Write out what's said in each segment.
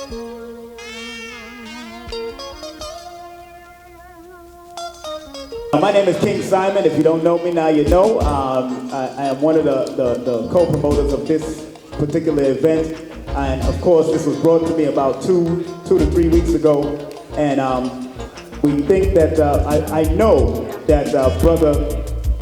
My name is King Simon. If you don't know me, now you know. I am one of the co-promoters of this particular event. And of course, this was brought to me about two to 3 weeks ago. And we think that, I know that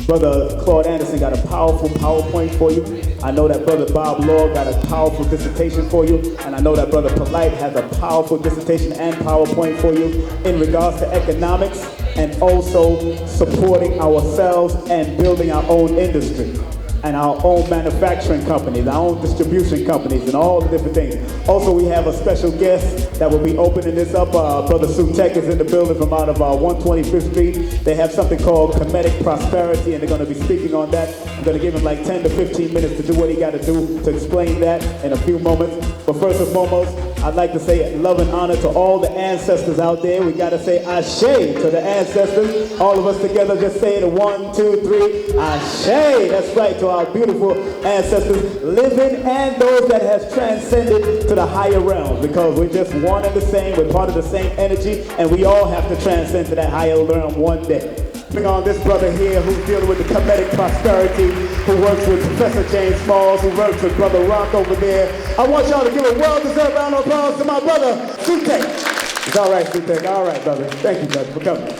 Brother Claude Anderson got a powerful PowerPoint for you. I know that Brother Bob Law got a powerful dissertation for you. And I know that Brother Polite has a powerful dissertation and PowerPoint for you in regards to economics and also supporting ourselves and building our own industry and our own manufacturing companies, our own distribution companies, and all the different things. Also, we have a special guest that will be opening this up. Brother Sutek is in the building from out of 125th Street. They have something called Comedic Prosperity, and they're going to be speaking on that. I'm going to give him like 10 to 15 minutes to do what he got to do to explain that in a few moments. But first and foremost, I'd like to say love and honor to all the ancestors out there. We got to say ashe to the ancestors. All of us together, just say it. 1, 2, 3, ashe. That's right, to our beautiful ancestors, living and those that has transcended to the higher realms, because we're just one and the same. We're part of the same energy, and we all have to transcend to that higher realm one day. Bring on this brother here who's dealing with the comedic prosperity, who works with Professor James Smalls, who works with Brother Rock over there. I want y'all to give a well-deserved round of applause to my brother, Sutek. It's all right, Sutek. All right, brother. Thank you, brother, for coming.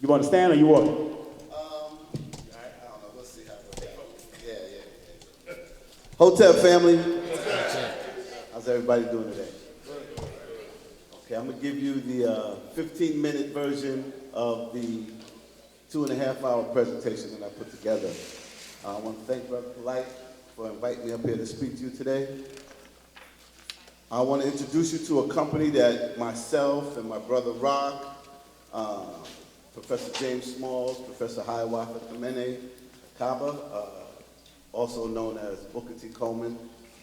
You want to stand or you walk? I don't know. We'll see how it goes. Yeah. Hotep family. How's everybody doing today? Okay, I'm going to give you the 15-minute version of the 2.5-hour presentation that I put together. I want to thank Brother Polite for inviting me up here to speak to you today. I want to introduce you to a company that myself and my brother Rock, Professor James Smalls, Professor Hiawatha Kamene Kaba, also known as Booker T. Coleman,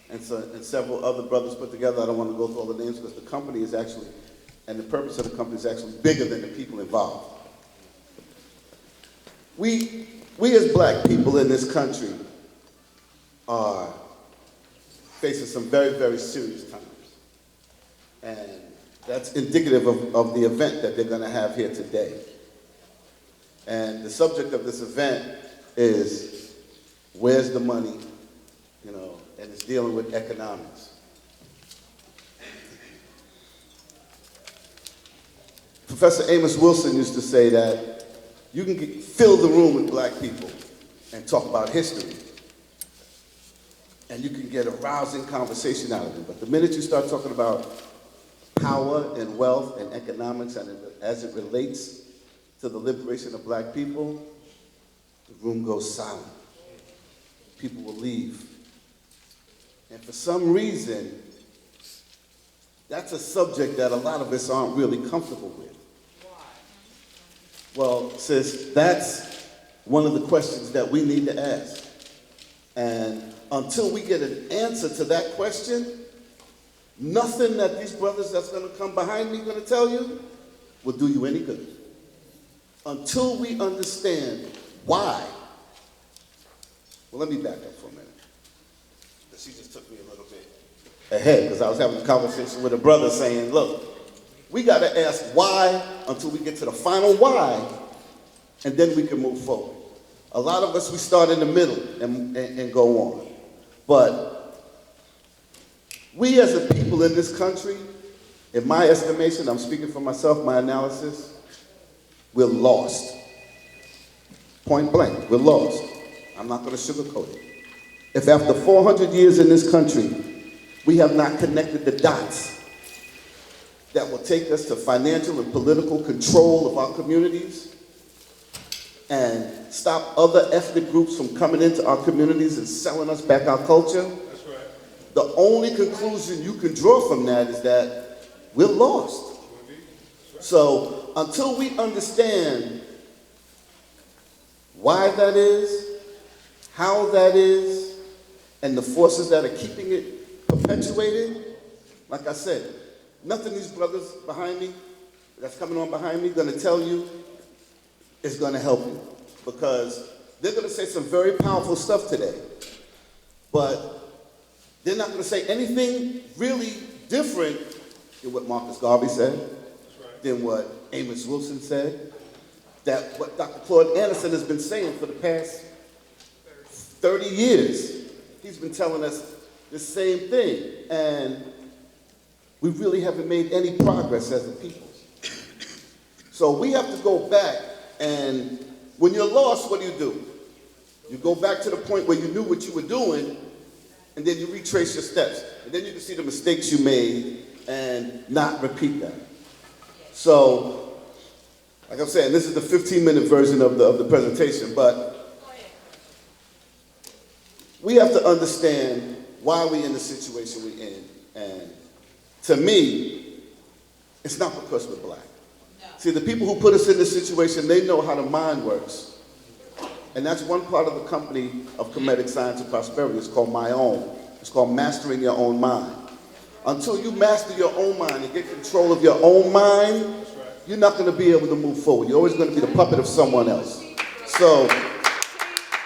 and several other brothers put together. I don't want to go through all the names because the company is actually, and the purpose of the company is actually bigger than the people involved. We as black people in this country are facing some very, very serious times. And that's indicative of the event that they're going to have here today. And the subject of this event is, where's the money? And it's dealing with economics. Professor Amos Wilson used to say that you can fill the room with black people and talk about history, and you can get a rousing conversation out of them. But the minute you start talking about power and wealth and economics, and as it relates to the liberation of black people, the room goes silent. People will leave. And for some reason, that's a subject that a lot of us aren't really comfortable with. Why? Well, sis, that's one of the questions that we need to ask. And until we get an answer to that question, nothing that these brothers that's going to come behind me going to tell you will do you any good. Until we understand why. Well, let me back up for a minute. She just took me a little bit ahead because I was having a conversation with a brother saying, look, we got to ask why until we get to the final why, and then we can move forward. A lot of us, we start in the middle and go on. But we as a people in this country, in my estimation, I'm speaking for myself, my analysis, we're lost. Point blank, we're lost. I'm not going to sugarcoat it. If after 400 years in this country, we have not connected the dots that will take us to financial and political control of our communities and stop other ethnic groups from coming into our communities and selling us back our culture, that's right. The only conclusion you can draw from that is that we're lost. So until we understand why that is, how that is, and the forces that are keeping it perpetuated, like I said, nothing these brothers behind me, that's coming on behind me, gonna tell you is gonna help you. Because they're gonna say some very powerful stuff today. But They're not going to say anything really different than what Marcus Garvey said, than what Amos Wilson said, that what Dr. Claude Anderson has been saying for the past 30 years. He's been telling us the same thing, and we really haven't made any progress as a people. So we have to go back, and when you're lost, what do? You go back to the point where you knew what you were doing, and then you retrace your steps. And then you can see the mistakes you made and not repeat them. So, like I'm saying, this is the 15-minute version of the presentation, but we have to understand why we're in the situation we're in. And to me, it's not because we're black. See, the people who put us in this situation, they know how the mind works. And that's one part of the company of Comedic Science and Prosperity. It's called My Own. It's called Mastering Your Own Mind. Until you master your own mind and get control of your own mind, you're not going to be able to move forward. You're always going to be the puppet of someone else. So,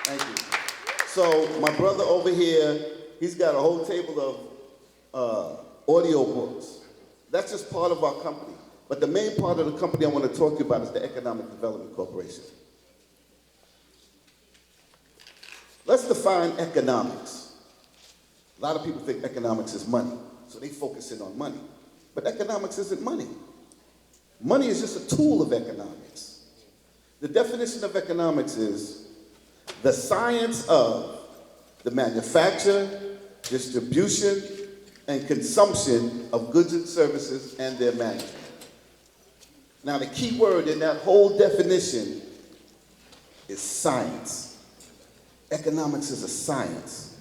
thank you. So, my brother over here, he's got a whole table of audio books. That's just part of our company. But the main part of the company I want to talk to you about is the Economic Development Corporation. Let's define economics. A lot of people think economics is money, so they focus in on money. But economics isn't money. Money is just a tool of economics. The definition of economics is the science of the manufacture, distribution, and consumption of goods and services and their management. Now, the key word in that whole definition is science. Economics is a science,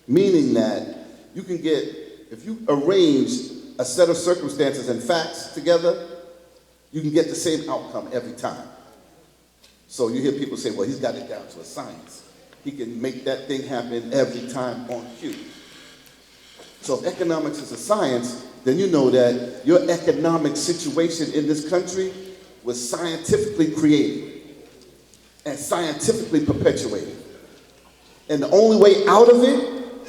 meaning that you can get, if you arrange a set of circumstances and facts together, you can get the same outcome every time. So you hear people say, well, he's got it down to a science. He can make that thing happen every time on cue. So if economics is a science, then you know that your economic situation in this country was scientifically created and scientifically perpetuated. And the only way out of it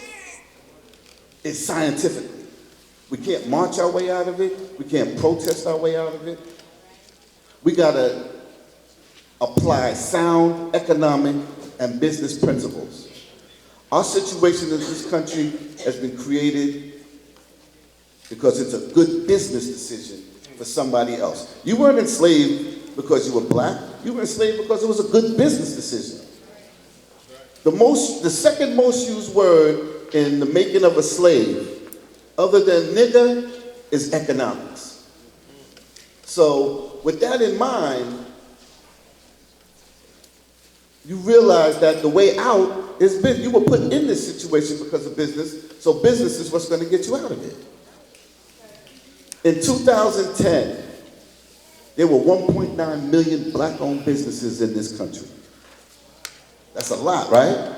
is scientifically. We can't march our way out of it. We can't protest our way out of it. We gotta apply sound economic and business principles. Our situation in this country has been created because it's a good business decision for somebody else. You weren't enslaved because you were black. You were enslaved because it was a good business decision. The second most used word in the making of a slave, other than nigger, is economics. So with that in mind, you realize that the way out is business. You were put in this situation because of business, so business is what's going to get you out of it. In 2010, there were 1.9 million black-owned businesses in this country. That's a lot, right?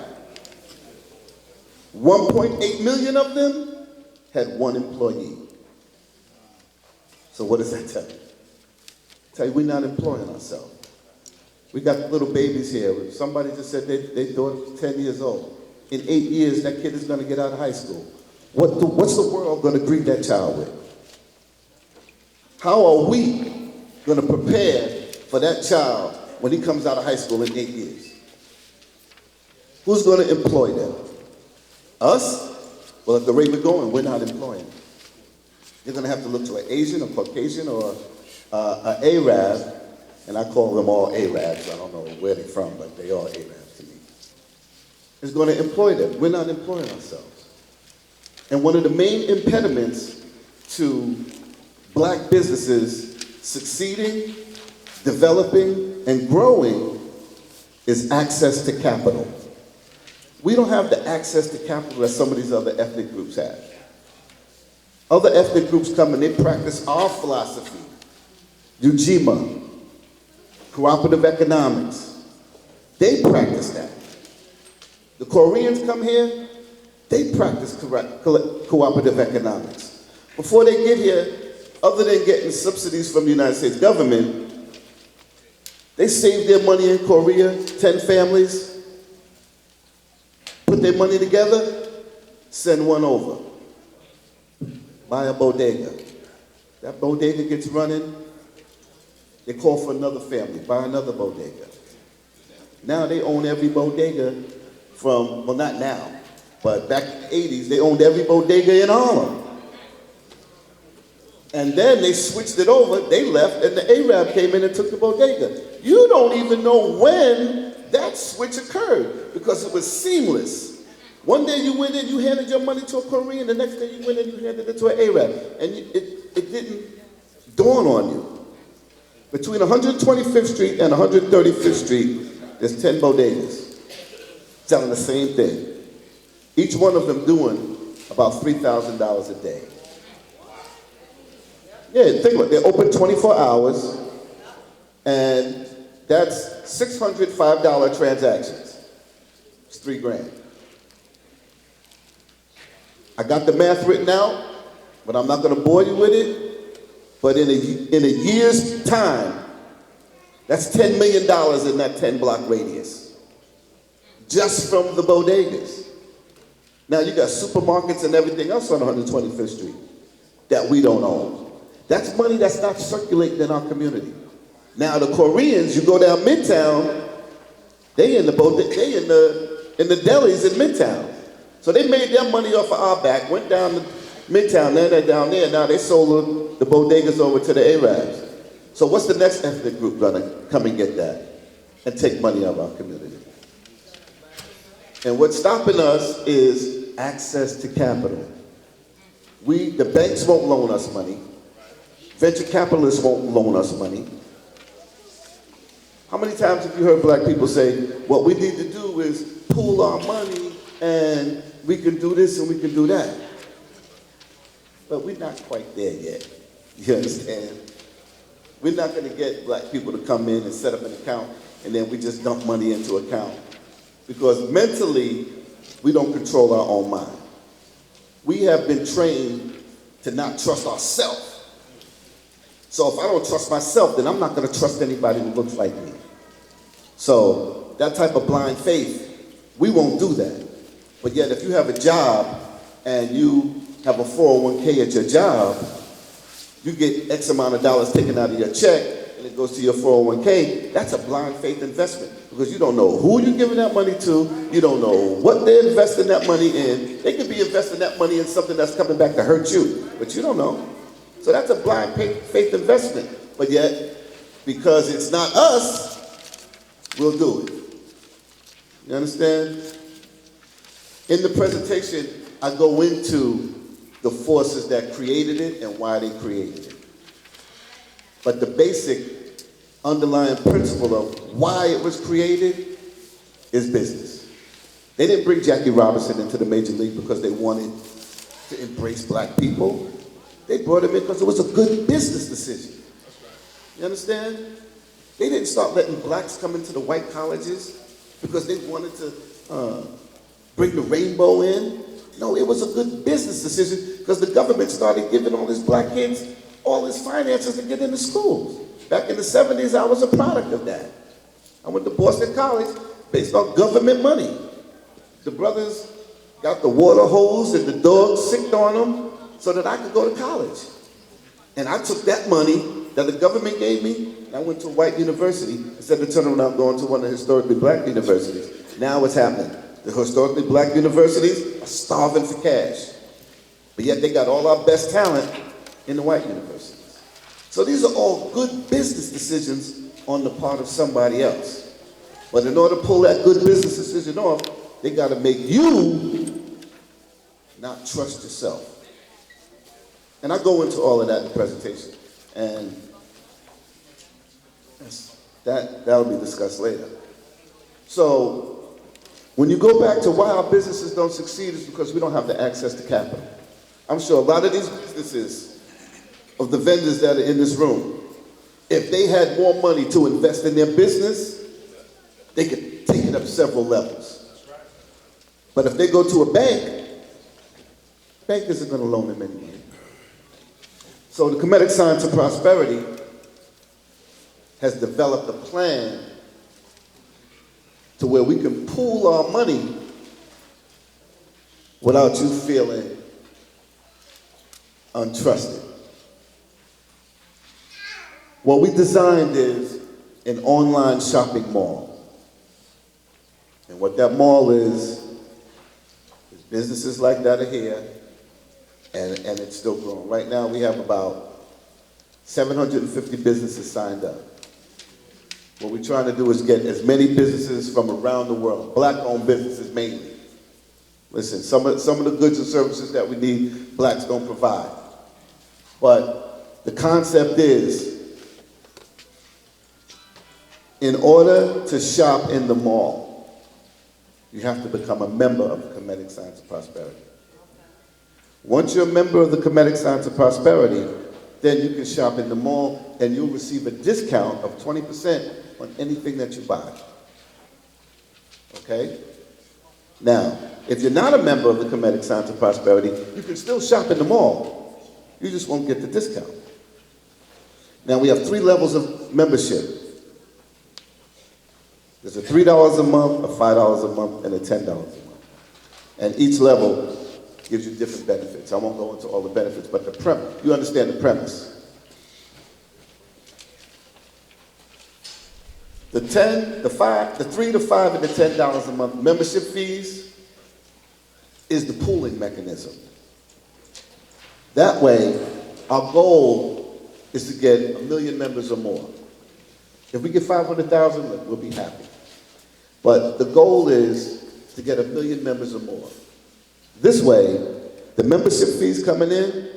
1.8 million of them had one employee. So what does that tell you? Tell you we're not employing ourselves. We got little babies here. Somebody just said their daughter was 10 years old. In 8 years, that kid is going to get out of high school. What's the world going to greet that child with? How are we going to prepare for that child when he comes out of high school in 8 years? Who's going to employ them? Us? Well, at the rate we're going, we're not employing them. You're going to have to look to an Asian, a Caucasian, or an Arab, and I call them all Arabs. I don't know where they're from, but they are Arabs to me. Is going to employ them. We're not employing ourselves. And one of the main impediments to black businesses succeeding, developing, and growing is access to capital. We don't have the access to capital that some of these other ethnic groups have. Other ethnic groups come and they practice our philosophy. Ujima, cooperative economics. They practice that. The Koreans come here, they practice cooperative economics. Before they get here, other than getting subsidies from the United States government, they saved their money in Korea, 10 families, put their money together, send one over, buy a bodega. That bodega gets running, they call for another family, buy another bodega. Now they own every bodega from, well, not now, but back in the 80s, they owned every bodega in Harlem. And then they switched it over, they left, and the Arab came in and took the bodega. You don't even know when that switch occurred, because it was seamless. One day you went in, you handed your money to a Korean, the next day you went in, you handed it to an Arab. And it didn't dawn on you. Between 125th Street and 135th Street, there's 10 bodegas selling the same thing. Each one of them doing about $3,000 a day. Yeah, think about it. They're open 24 hours, and that's $605 transactions. It's $3,000. I got the math written out, but I'm not going to bore you with it. But in a year's time, that's $10 million in that 10-block radius, just from the bodegas. Now you got supermarkets and everything else on 125th Street that we don't own. That's money that's not circulating in our community. Now the Koreans, you go down Midtown, they in the delis in Midtown. So they made their money off of our back, went down to Midtown, then they're down there, now they sold the bodegas over to the Arabs. So what's the next ethnic group gonna come and get that and take money out of our community? And what's stopping us is access to capital. The banks won't loan us money. Venture capitalists won't loan us money. How many times have you heard black people say, what we need to do is pool our money and we can do this and we can do that? But we're not quite there yet. You understand? We're not going to get black people to come in and set up an account and then we just dump money into an account. Because mentally, we don't control our own mind. We have been trained to not trust ourselves. So if I don't trust myself, then I'm not going to trust anybody who looks like me. So that type of blind faith, we won't do that. But yet if you have a job and you have a 401k at your job, you get X amount of dollars taken out of your check and it goes to your 401k, that's a blind faith investment. Because you don't know who you're giving that money to, you don't know what they're investing that money in. They could be investing that money in something that's coming back to hurt you, but you don't know. So that's a blind faith investment. But yet, because it's not us, we'll do it. You understand? In the presentation, I go into the forces that created it and why they created it. But the basic underlying principle of why it was created is business. They didn't bring Jackie Robinson into the Major League because they wanted to embrace black people. They brought him in because it was a good business decision. You understand? They didn't start letting blacks come into the white colleges because they wanted to bring the rainbow in. No, it was a good business decision because the government started giving all these black kids all his finances to get into schools. Back in the 70s, I was a product of that. I went to Boston College based on government money. The brothers got the water hose and the dogs sicked on them so that I could go to college. And I took that money that the government gave me, and I went to a white university instead of turning around going to one of the historically black universities. Now what's happening? The historically black universities are starving for cash. But yet they got all our best talent in the white universities. So these are all good business decisions on the part of somebody else. But in order to pull that good business decision off, they got to make you not trust yourself. And I go into all of that in the presentation. And that'll be discussed later. So when you go back to why our businesses don't succeed is because we don't have the access to capital. I'm sure a lot of these businesses, of the vendors that are in this room, if they had more money to invest in their business, they could take it up several levels. But if they go to a bank, bank isn't going to loan them any money. So the Comedic Science of Prosperity has developed a plan to where we can pool our money without you feeling untrusted. What we designed is an online shopping mall. And what that mall is businesses like that are here, and it's still growing. Right now we have about 750 businesses signed up. What we're trying to do is get as many businesses from around the world, black-owned businesses mainly. Listen, some of the goods and services that we need, blacks don't provide. But the concept is, in order to shop in the mall, you have to become a member of the Comedic Science of Prosperity. Once you're a member of the Comedic Science of Prosperity, then you can shop in the mall and you'll receive a discount of 20% on anything that you buy. Okay? Now, if you're not a member of the Comedic Science of Prosperity, you can still shop in the mall. You just won't get the discount. Now, we have 3 levels of membership. There's a $3 a month, a $5 a month, and a $10 a month. And each level gives you different benefits. I won't go into all the benefits, but you understand the premise. The 3, the 5, and the $10 a month membership fees is the pooling mechanism. That way, our goal is to get 1 million members or more. If we get 500,000, we'll be happy. But the goal is to get 1 million members or more. This way, the membership fees coming in,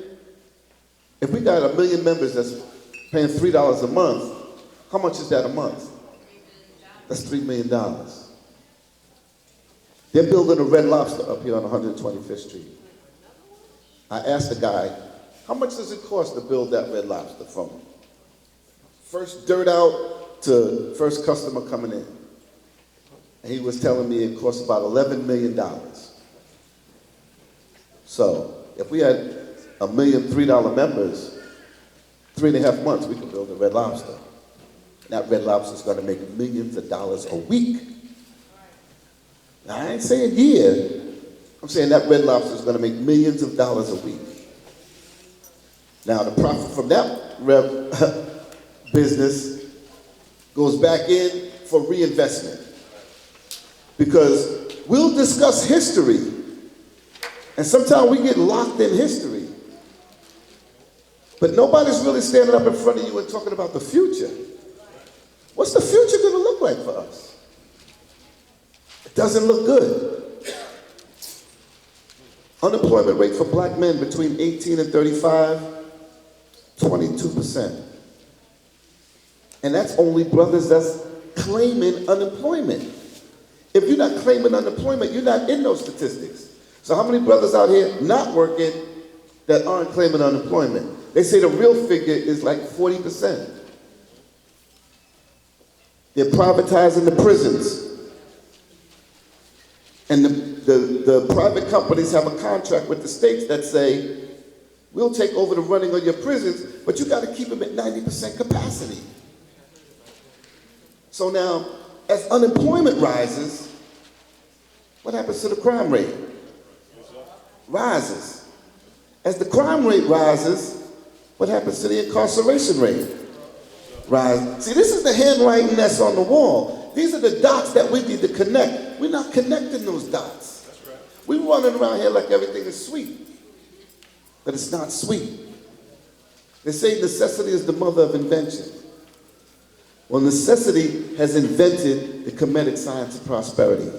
if we got 1 million members that's paying $3 a month, how much is that a month? That's $3 million. They're building a Red Lobster up here on 125th Street. I asked the guy, how much does it cost to build that Red Lobster from first dirt out to first customer coming in? And he was telling me it costs about $11 million. So if we had 1 million $3 members, 3.5 months, we could build a Red Lobster. And that Red Lobster is going to make millions of dollars a week. Now, I ain't saying year. I'm saying that Red Lobster is going to make millions of dollars a week. Now, the profit from that business goes back in for reinvestment. Because we'll discuss history, and sometimes we get locked in history. But nobody's really standing up in front of you and talking about the future. What's the future going to look like for us? It doesn't look good. Unemployment rate for black men between 18 and 35, 22%. And that's only brothers that's claiming unemployment. If you're not claiming unemployment, you're not in those statistics. So how many brothers out here not working that aren't claiming unemployment? They say the real figure is like 40%. They're privatizing the prisons. And the private companies have a contract with the states that say, we'll take over the running of your prisons, but you got to keep them at 90% capacity. So now, as unemployment rises, what happens to the crime rate? Rises. As the crime rate rises, what happens to the incarceration rate? Rise. See, this is the handwriting that's on the wall. These are the dots that we need to connect. We're not connecting those dots. That's right. We're running around here like everything is sweet. But it's not sweet. They say necessity is the mother of invention. Well, necessity has invented the Comedic Science of Prosperity.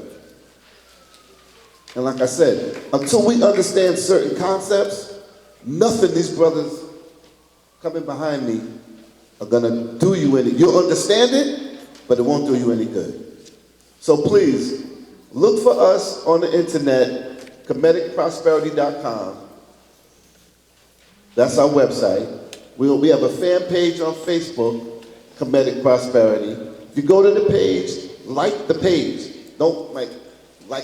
And like I said, until we understand certain concepts, nothing these brothers coming behind me are gonna do you any. You'll understand it, but it won't do you any good. So please, look for us on the internet, comedicprosperity.com. That's our website. We have a fan page on Facebook, Comedic Prosperity. If you go to the page, like the page. Don't like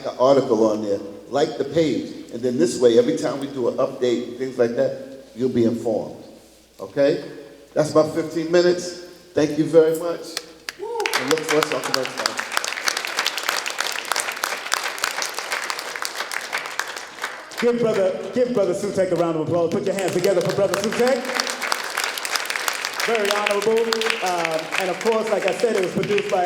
an article on there. Like the page. And then this way, every time we do an update and things like that, you'll be informed. Okay? That's about 15 minutes. Thank you very much. And look for us on the next time. Give Brother Sutek a round of applause. Put your hands together for Brother Sutek. Very honorable. And of course, like I said, it was produced by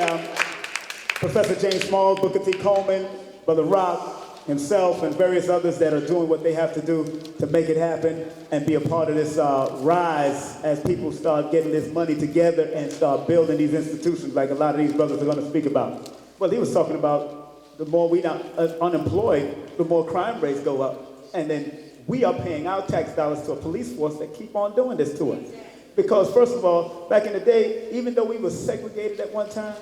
Professor James Smalls, Booker T. Coleman, Brother Rock, himself, and various others that are doing what they have to do to make it happen and be a part of this rise as people start getting this money together and start building these institutions like a lot of these brothers are going to speak about. Well, he was talking about the more we are unemployed, the more crime rates go up. And then we are paying our tax dollars to a police force that keep on doing this to us. Because first of all, back in the day, even though we were segregated at one time,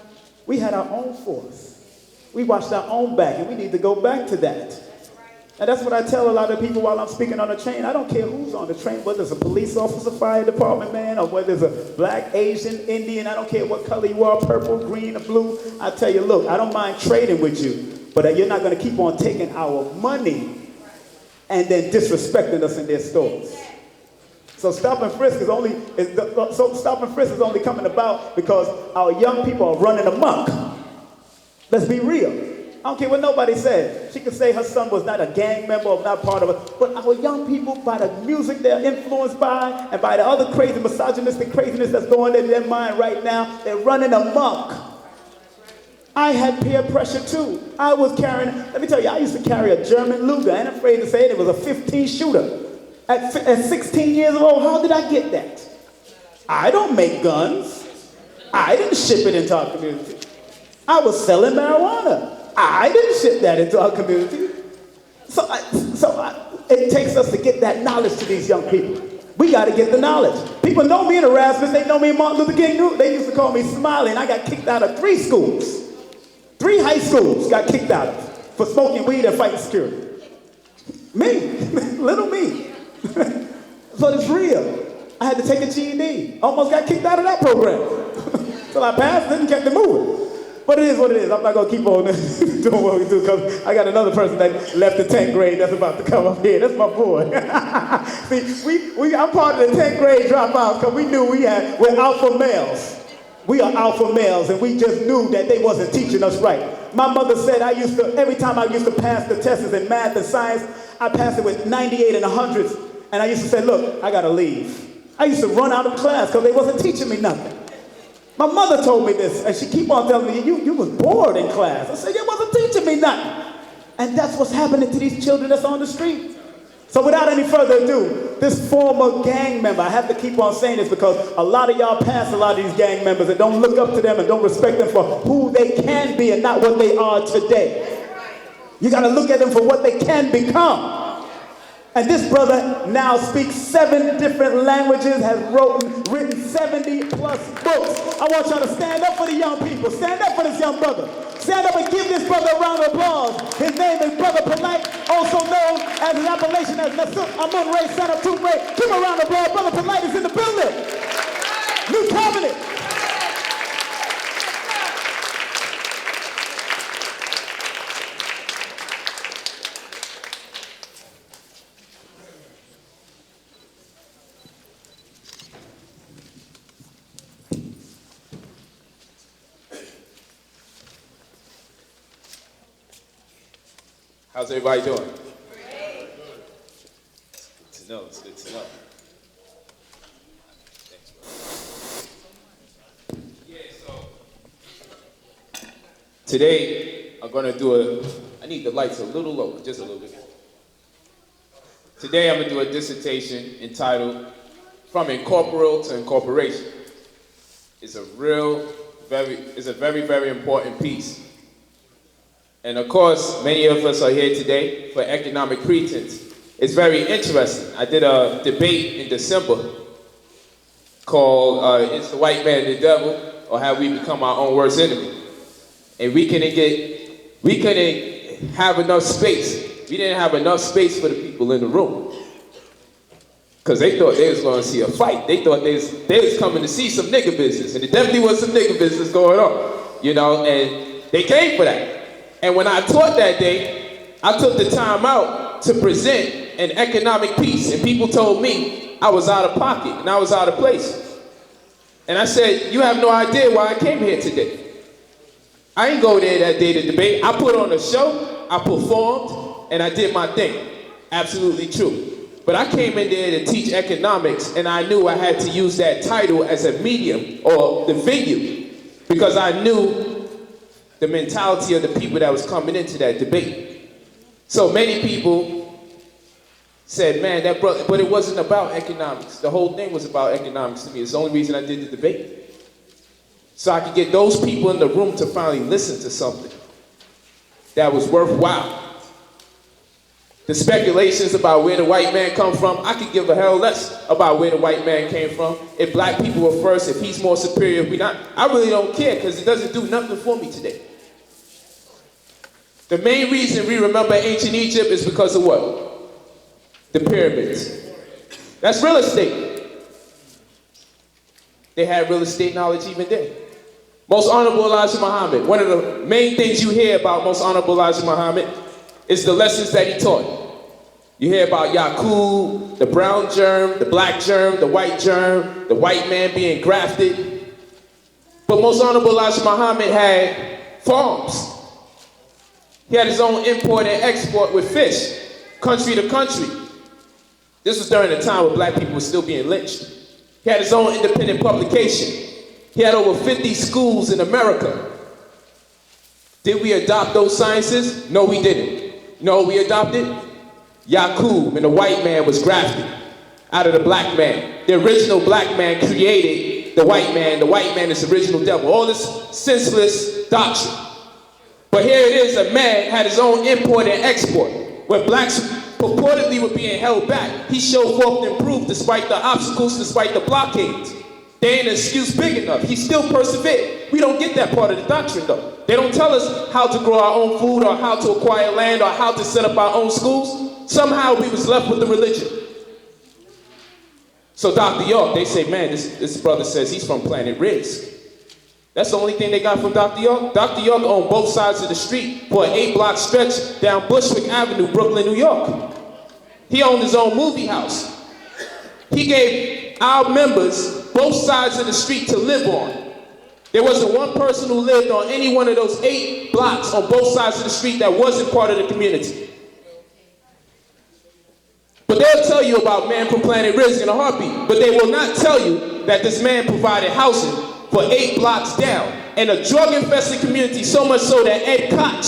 we had our own force. We watched our own back, and we need to go back to that. And that's what I tell a lot of people while I'm speaking on the train. I don't care who's on the train, whether it's a police officer, fire department man, or whether it's a black, Asian, Indian. I don't care what color you are, purple, green, or blue. I tell you, look, I don't mind trading with you, but you're not going to keep on taking our money and then disrespecting us in their stores. So stop and frisk is only coming about because our young people are running amok. Let's be real. I don't care what nobody said. She could say her son was not a gang member or not part of it. But our young people, by the music they're influenced by and by the other crazy misogynistic craziness that's going in their mind right now, they're running amok. I had peer pressure too. I was carrying, let me tell you, I used to carry a German Luger. I ain't afraid to say it. It was a 15 shooter. At 16 years old, how did I get that? I don't make guns. I didn't ship it into our community. I was selling marijuana. I didn't ship that into our community. It takes us to get that knowledge to these young people. We got to get the knowledge. People know me in Erasmus. They know me in Martin Luther King. They used to call me Smiley, and I got kicked out of 3 schools. 3 high schools got kicked out of for smoking weed and fighting security. Me, little me. So it's real. I had to take a GED. Almost got kicked out of that program. So I passed it and kept it moving. But it is what it is. I'm not going to keep on doing what we do because I got another person that left the 10th grade that's about to come up here. That's my boy. See, I'm part of the 10th grade dropouts because we knew we're alpha males. We are alpha males, and we just knew that they wasn't teaching us right. My mother said every time I used to pass the tests in math and science, I passed it with 98 and 100s. And I used to say, look, I got to leave. I used to run out of class because they wasn't teaching me nothing. My mother told me this, and she keep on telling me, you was bored in class. I said, you wasn't teaching me nothing. And that's what's happening to these children that's on the street. So without any further ado, this former gang member, I have to keep on saying this because a lot of y'all pass a lot of these gang members and don't look up to them and don't respect them for who they can be and not what they are today. You got to look at them for what they can become. And this brother now speaks 7 different languages, has written 70 plus books. I want y'all to stand up for the young people. Stand up for this young brother. Stand up and give this brother a round of applause. His name is Brother Polite, also known as his appellation as Nasuk Amun Ray, son of Tum Ray. Give him a round of applause. Brother Polite is in the building. New Covenant. How's everybody doing? Great. Good to know. It's good to know. Thanks, bro. Yeah, so today I'm gonna do I need the lights a little lower, just a little bit. Today I'm gonna do a dissertation entitled From Incorporeal to Incorporation. It's a very, very important piece. And of course, many of us are here today for economic pretense. It's very interesting. I did a debate in December called Is the White Man the Devil or Have We Become Our Own Worst Enemy? And we couldn't have enough space. We didn't have enough space for the people in the room. Because they thought they was going to see a fight. They thought they was coming to see some nigga business. And there definitely was some nigga business going on. You know, and they came for that. And when I taught that day, I took the time out to present an economic piece. And people told me I was out of pocket and I was out of place. And I said, you have no idea why I came here today. I ain't go there that day to debate. I put on a show, I performed, and I did my thing. Absolutely true. But I came in there to teach economics, and I knew I had to use that title as a medium or the venue because I knew the mentality of the people that was coming into that debate. So many people said, man, that brother, but it wasn't about economics. The whole thing was about economics to me. It's the only reason I did the debate. So I could get those people in the room to finally listen to something that was worthwhile. The speculations about where the white man come from, I could give a hell less about where the white man came from. If black people were first, if he's more superior, if we not, I really don't care because it doesn't do nothing for me today. The main reason we remember ancient Egypt is because of what? The pyramids. That's real estate. They had real estate knowledge even then. Most Honorable Elijah Muhammad, one of the main things you hear about Most Honorable Elijah Muhammad is the lessons that he taught. You hear about Yaqub, the brown germ, the black germ, the white man being grafted. But Most Honorable Elijah Muhammad had farms. He had his own import and export with fish, country to country. This was during a time when black people were still being lynched. He had his own independent publication. He had over 50 schools in America. Did we adopt those sciences? No, we didn't. No, we adopted Yaqub, and the white man was grafted out of the black man. The original black man created the white man is the original devil. All this senseless doctrine. But here it is, a man had his own import and export. When blacks purportedly were being held back, he showed forth and proved despite the obstacles, despite the blockades. They ain't an excuse big enough. He still persevered. We don't get that part of the doctrine though. They don't tell us how to grow our own food or how to acquire land or how to set up our own schools. Somehow we was left with the religion. So Dr. York, they say, man, this brother says he's from Planet Risk. That's the only thing they got from Dr. York. Dr. York owned both sides of the street for an 8-block stretch down Bushwick Avenue, Brooklyn, New York. He owned his own movie house. He gave our members both sides of the street to live on. There wasn't one person who lived on any one of those 8 blocks on both sides of the street that wasn't part of the community. But they'll tell you about Man from Planet Risk in a heartbeat, but they will not tell you that this man provided housing for 8 blocks down in a drug-infested community, so much so that Ed Koch,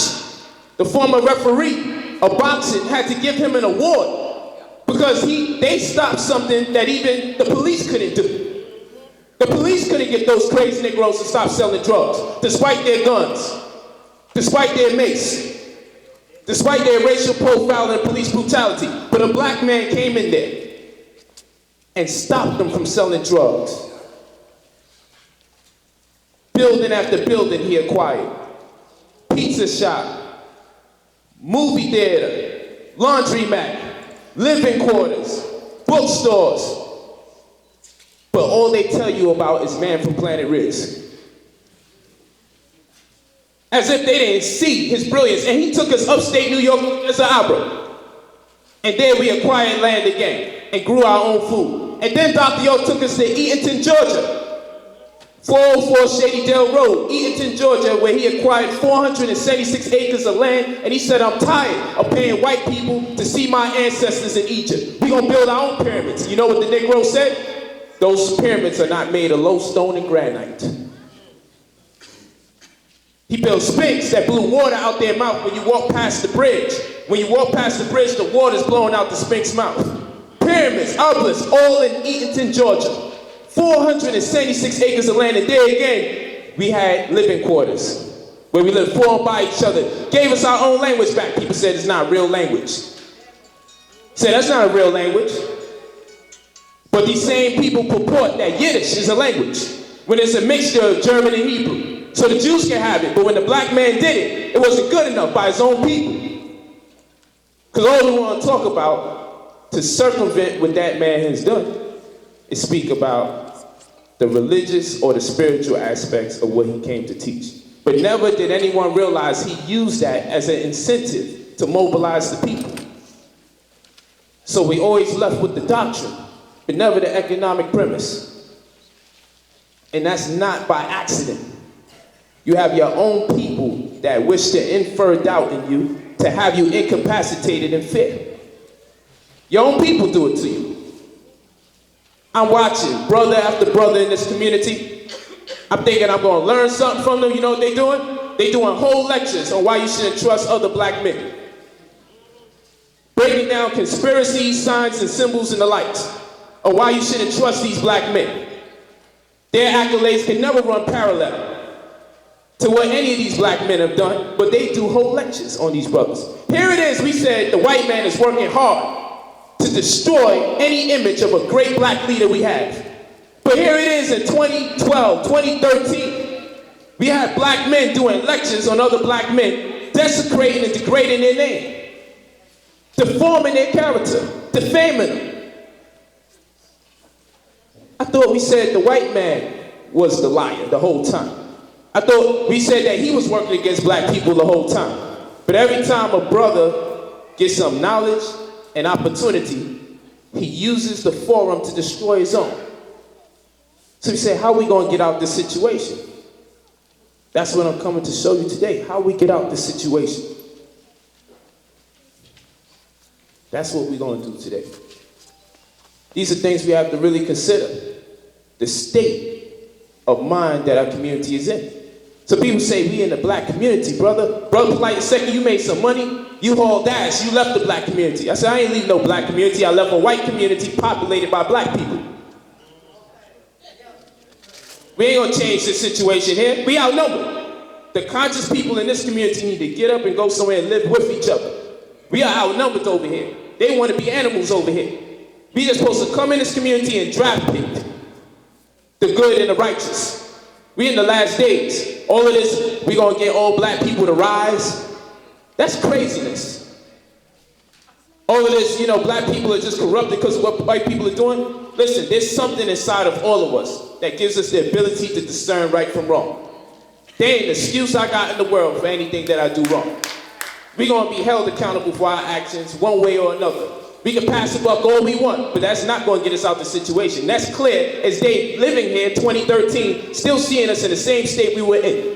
the former referee of boxing, had to give him an award because they stopped something that even the police couldn't do. The police couldn't get those crazy Negroes to stop selling drugs, despite their guns, despite their mace, despite their racial profile and police brutality. But a black man came in there and stopped them from selling drugs. Building after building he acquired. Pizza shop, movie theater, laundromat, living quarters, bookstores. But all they tell you about is Man from Planet Risk. As if they didn't see his brilliance. And he took us upstate New York as an opera. And there we acquired land again and grew our own food. And then Dr. York took us to Eatonton, Georgia. 404 Shady Dale Road, Eatonton, Georgia, where he acquired 476 acres of land, and he said, I'm tired of paying white people to see my ancestors in Egypt. We're gonna build our own pyramids. You know what the Negro said? Those pyramids are not made of low stone and granite. He built sphinx that blew water out their mouth when you walk past the bridge. When you walk past the bridge, the water's blowing out the sphinx mouth. Pyramids, obelisks, all in Eatonton, Georgia. 476 acres of land, and there again, we had living quarters where we lived formed by each other. Gave us our own language back. People said it's not real language. Said that's not a real language. But these same people purport that Yiddish is a language when it's a mixture of German and Hebrew. So the Jews can have it, but when the black man did it, it wasn't good enough by his own people. Because all we want to talk about to circumvent what that man has done is speak about the religious or the spiritual aspects of what he came to teach. But never did anyone realize he used that as an incentive to mobilize the people. So we always left with the doctrine, but never the economic premise. And that's not by accident. You have your own people that wish to infer doubt in you, to have you incapacitated in fear. Your own people do it to you. I'm watching brother after brother in this community. I'm thinking I'm gonna learn something from them. You know what they're doing? They're doing whole lectures on why you shouldn't trust other black men. Breaking down conspiracies, signs, and symbols and the likes of why you shouldn't trust these black men. Their accolades can never run parallel to what any of these black men have done, but they do whole lectures on these brothers. Here it is, we said the white man is working hard to destroy any image of a great black leader we have. But here it is in 2012, 2013, we have black men doing lectures on other black men, desecrating and degrading their name, deforming their character, defaming them. I thought we said the white man was the liar the whole time. I thought we said that he was working against black people the whole time. But every time a brother gets some knowledge and opportunity, he uses the forum to destroy his own. So we say, how are we going to get out this situation? That's what I'm coming to show you today, how we get out this situation. That's what we're going to do today. These are things we have to really consider. The state of mind that our community is in. So people say, we in the black community, brother. Brother Polite, second, you made some money, you hauled ass, you left the black community. I said, I ain't leaving no black community, I left a white community populated by black people. We ain't gonna change this situation here. We outnumbered. The conscious people in this community need to get up and go somewhere and live with each other. We are outnumbered over here. They want to be animals over here. We just supposed to come in this community and draft pick the good and the righteous. We in the last days. All of this, we gonna get all black people to rise. That's craziness. All of this, you know, black people are just corrupted because of what white people are doing. Listen, there's something inside of all of us that gives us the ability to discern right from wrong. There ain't an excuse I got in the world for anything that I do wrong. We're gonna be held accountable for our actions one way or another. We can pass the buck all we want, but that's not gonna get us out the situation. That's clear as they living here 2013, still seeing us in the same state we were in.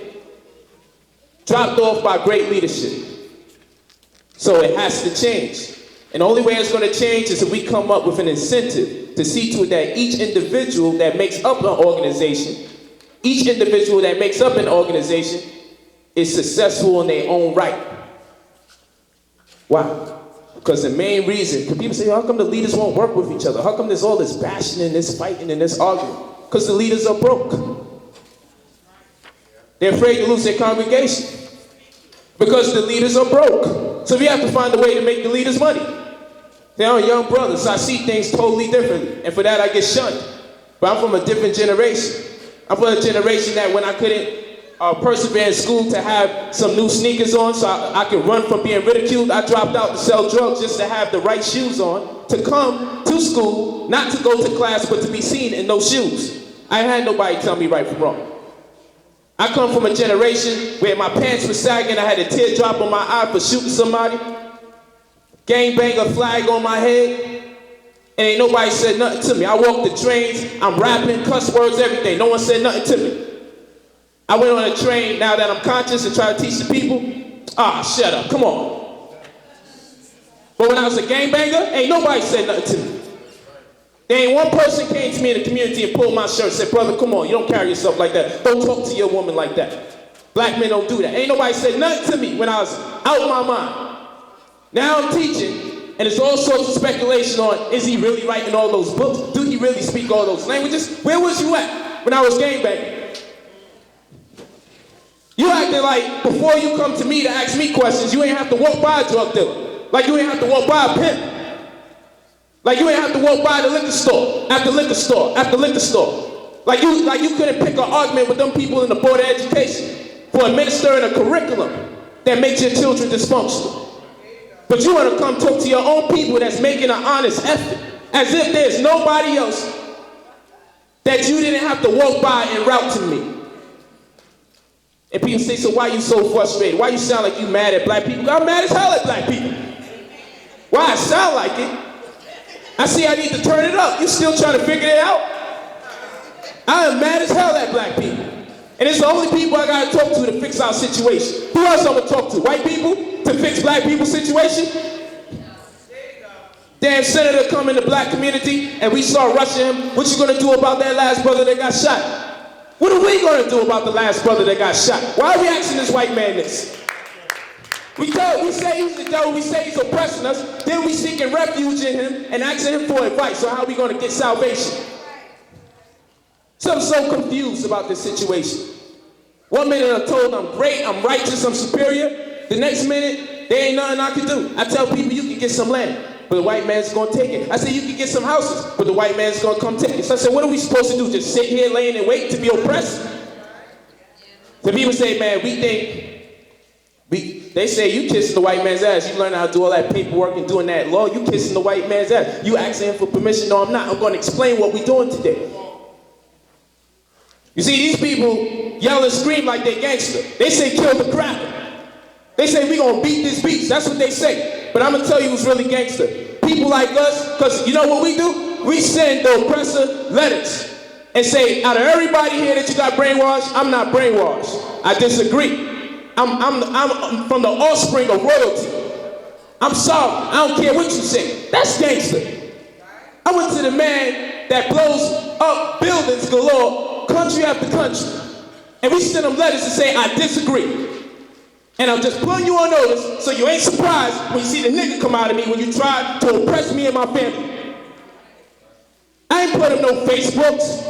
Dropped off by great leadership. So it has to change. And the only way it's gonna change is if we come up with an incentive to see to it that each individual that makes up an organization, is successful in their own right. Why? Because the main reason, because people say, how come the leaders won't work with each other? How come there's all this bashing and this fighting and this arguing? Because the leaders are broke. They're afraid to lose their congregation. Because the leaders are broke. So we have to find a way to make the leaders money. They are young brothers, so I see things totally differently. And for that I get shunned. But I'm from a different generation. I'm from a generation that when I couldn't persevere in school to have some new sneakers on so I could run from being ridiculed, I dropped out to sell drugs just to have the right shoes on, to come to school, not to go to class, but to be seen in those shoes. I had nobody tell me right from wrong. I come from a generation where my pants were sagging, I had a teardrop on my eye for shooting somebody, gangbanger flag on my head, and ain't nobody said nothing to me. I walked the trains, I'm rapping, cuss words, everything. No one said nothing to me. I went on a train, now that I'm conscious and try to teach the people, shut up, come on. But when I was a gangbanger, ain't nobody said nothing to me. There ain't one person came to me in the community and pulled my shirt and said, brother, come on, you don't carry yourself like that. Don't talk to your woman like that. Black men don't do that. Ain't nobody said nothing to me when I was out of my mind. Now I'm teaching, and it's all sorts of speculation on, is he really writing all those books? Do he really speak all those languages? Where was you at when I was gangbanging? You acting like before you come to me to ask me questions, you ain't have to walk by a drug dealer. Like you ain't have to walk by a pimp. Like you ain't have to walk by the liquor store, after liquor store, after liquor store. Like you couldn't pick an argument with them people in the Board of Education for administering a curriculum that makes your children dysfunctional. But you want to come talk to your own people that's making an honest effort, as if there's nobody else that you didn't have to walk by and route to me. And people say, so why you so frustrated? Why you sound like you mad at black people? I'm mad as hell at black people. Why I sound like it? I see I need to turn it up. You still trying to figure it out? I am mad as hell at black people. And it's the only people I gotta talk to fix our situation. Who else I'm gonna talk to? White people to fix black people's situation? Damn senator come in the black community and we start rushing him. What you gonna do about that last brother that got shot? What are we gonna do about the last brother that got shot? Why are we asking this white man this? We say he's the devil, we say he's oppressing us, then we seeking refuge in him and asking him for advice. So how are we gonna get salvation? So I'm so confused about this situation. One minute I'm told I'm great, I'm righteous, I'm superior. The next minute, there ain't nothing I can do. I tell people you can get some land, but the white man's gonna take it. I say you can get some houses, but the white man's gonna come take it. So I said, what are we supposed to do? Just sit here laying and wait to be oppressed? The people say, man, they say you kissing the white man's ass. You learn how to do all that paperwork and doing that law. You kissing the white man's ass. You asking him for permission. No, I'm not. I'm going to explain what we're doing today. You see, these people yell and scream like they gangster. They say kill the cracker. They say we going to beat this beast. That's what they say. But I'm going to tell you who's really gangster. People like us, because you know what we do? We send the oppressor letters and say, out of everybody here that you got brainwashed, I'm not brainwashed. I disagree. I'm from the offspring of royalty. I'm sorry. I don't care what you say. That's gangster. I went to the man that blows up buildings galore, country after country. And we send them letters to say, I disagree. And I'm just putting you on notice so you ain't surprised when you see the nigga come out of me when you try to oppress me and my family. I ain't put up no Facebooks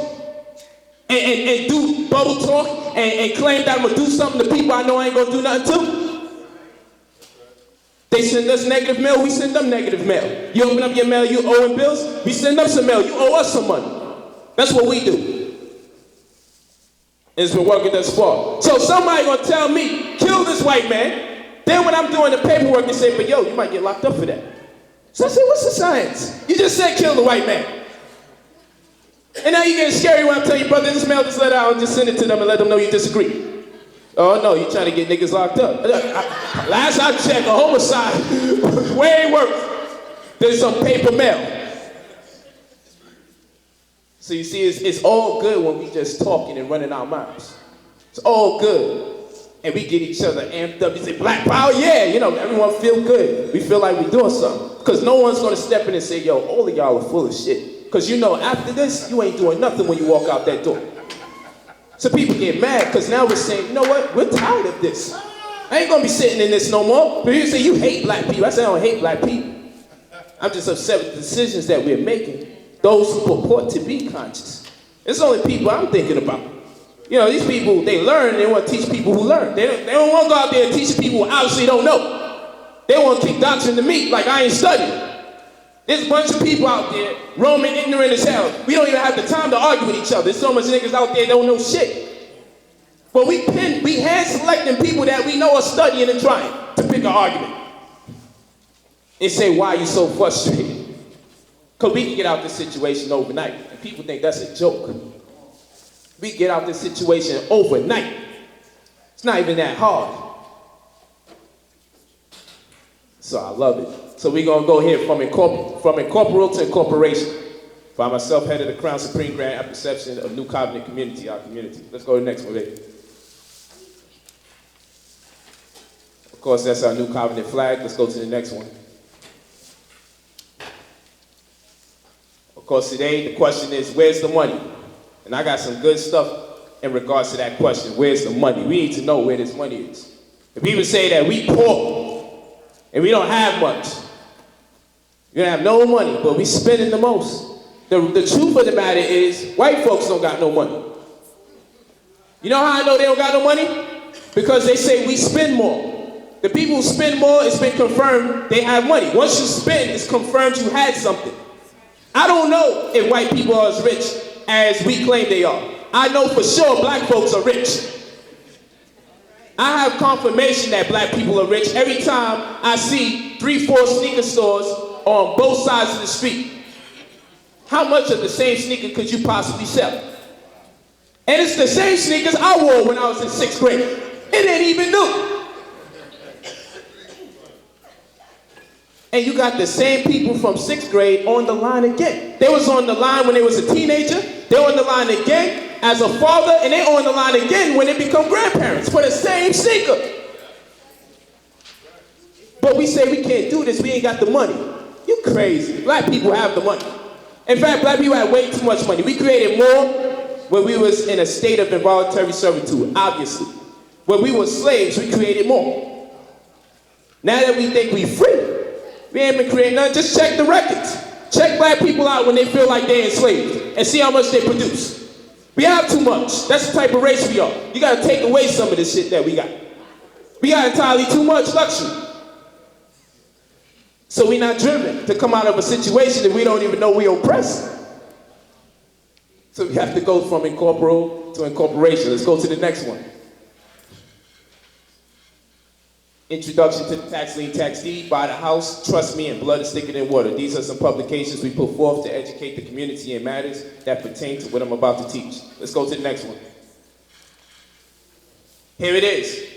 and do bubble talk and claim that I'm gonna do something to people I know I ain't gonna do nothing to. They send us negative mail, we send them negative mail. You open up your mail, you owing bills, we send them some mail, you owe us some money. That's what we do. It's been working thus far. So somebody gonna tell me, kill this white man. Then when I'm doing the paperwork, they say, but yo, you might get locked up for that. So I say, what's the science? You just said kill the white man. And now you getting scary when I'm telling you, brother, just mail this letter out and just send it to them and let them know you disagree. Oh no, you trying to get niggas locked up. Last I checked, a homicide was way worse than some paper mail. So you see, it's all good when we just talking and running our mouths. It's all good. And we get each other amped up. You say, black power? Yeah, you know, everyone feel good. We feel like we're doing something. Because no one's going to step in and say, yo, all of y'all are full of shit. Because you know, after this, you ain't doing nothing when you walk out that door. So people get mad because now we're saying, you know what? We're tired of this. I ain't going to be sitting in this no more. But you say, you hate black people. I say, I don't hate black people. I'm just upset with the decisions that we're making. Those who purport to be conscious. It's only people I'm thinking about. You know, these people, they learn, they want to teach people who learn. They don't want to go out there and teach people who obviously don't know. They want to kick doctrine to me like I ain't studying. There's a bunch of people out there roaming ignorant as hell. We don't even have the time to argue with each other. There's so much niggas out there that don't know shit. But we hand selecting people that we know are studying and trying to pick an argument. And say, why are you so frustrated? Because we can get out this situation overnight. And people think that's a joke. We get out this situation overnight. It's not even that hard. So I love it. So we're going to go here from incorporeal to incorporation. By myself, head of the Crown Supreme Grand at Perception of New Covenant Community, our community. Let's go to the next one, baby. Of course, that's our New Covenant flag. Let's go to the next one. Of course, today the question is, where's the money? And I got some good stuff in regards to that question. Where's the money? We need to know where this money is. If people say that we poor and we don't have much, we don't have no money, but we spending the most. The truth of the matter is, white folks don't got no money. You know how I know they don't got no money? Because they say we spend more. The people who spend more, it's been confirmed they have money. Once you spend, it's confirmed you had something. I don't know if white people are as rich as we claim they are. I know for sure black folks are rich. I have confirmation that black people are rich every time I see 3-4 sneaker stores on both sides of the street. How much of the same sneaker could you possibly sell? And it's the same sneakers I wore when I was in 6th grade. It ain't even new. And you got the same people from 6th grade on the line again. They was on the line when they was a teenager. They're on the line again as a father, and they're on the line again when they become grandparents for the same sneaker. But we say we can't do this, we ain't got the money. You You crazy. Black people have the money. In fact, black people had way too much money. We created more when we was in a state of involuntary servitude, obviously. When we were slaves, we created more. Now that we think we free, we ain't been creating nothing. Just check the records. Check black people out when they feel like they're enslaved and see how much they produce. We have too much. That's the type of race we are. You gotta take away some of this shit that we got. We got entirely too much luxury. So we're not driven to come out of a situation that we don't even know we're oppressed. So we have to go from incorporeal to incorporation. Let's go to the next one. Introduction to the tax lien tax deed. Buy the house, trust me, and blood is thicker than water. These are some publications we put forth to educate the community in matters that pertain to what I'm about to teach. Let's go to the next one. Here it is.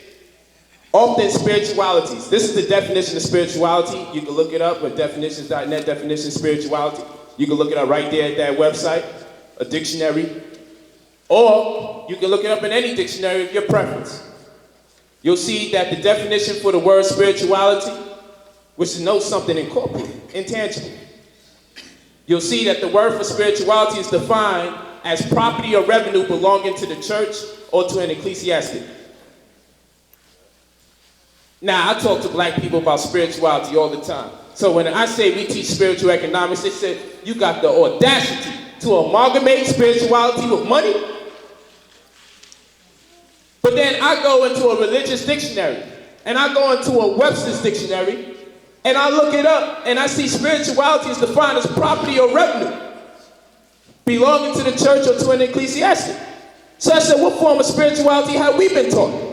Often spiritualities. This is the definition of spirituality. You can look it up at definitions.net, definition of spirituality. You can look it up right there at that website, a dictionary. Or you can look it up in any dictionary of your preference. You'll see that the definition for the word spirituality, which denotes something incorporeal, intangible. You'll see that the word for spirituality is defined as property or revenue belonging to the church or to an ecclesiastic. Now, I talk to black people about spirituality all the time. So when I say we teach spiritual economics, they say, you got the audacity to amalgamate spirituality with money? But then I go into a religious dictionary, and I go into a Webster's dictionary, and I look it up, and I see spirituality is defined as property or revenue belonging to the church or to an ecclesiastic. So I said, what form of spirituality have we been taught?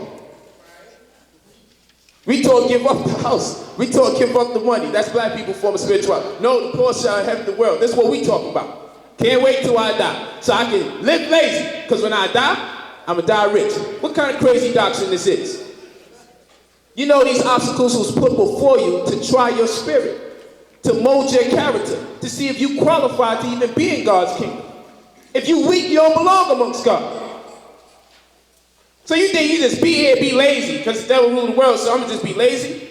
We taught give up the house. We taught give up the money. That's black people form of spirituality. No, the poor shall inherit the world. That's what we talking about. Can't wait till I die. So I can live lazy. Because when I die, I'm going to die rich. What kind of crazy doctrine this is? You know these obstacles was put before you to try your spirit, to mold your character, to see if you qualify to even be in God's kingdom. If you weak, you don't belong amongst God. So you think you just be here, be lazy, because the devil rule the world, so I'm going to just be lazy?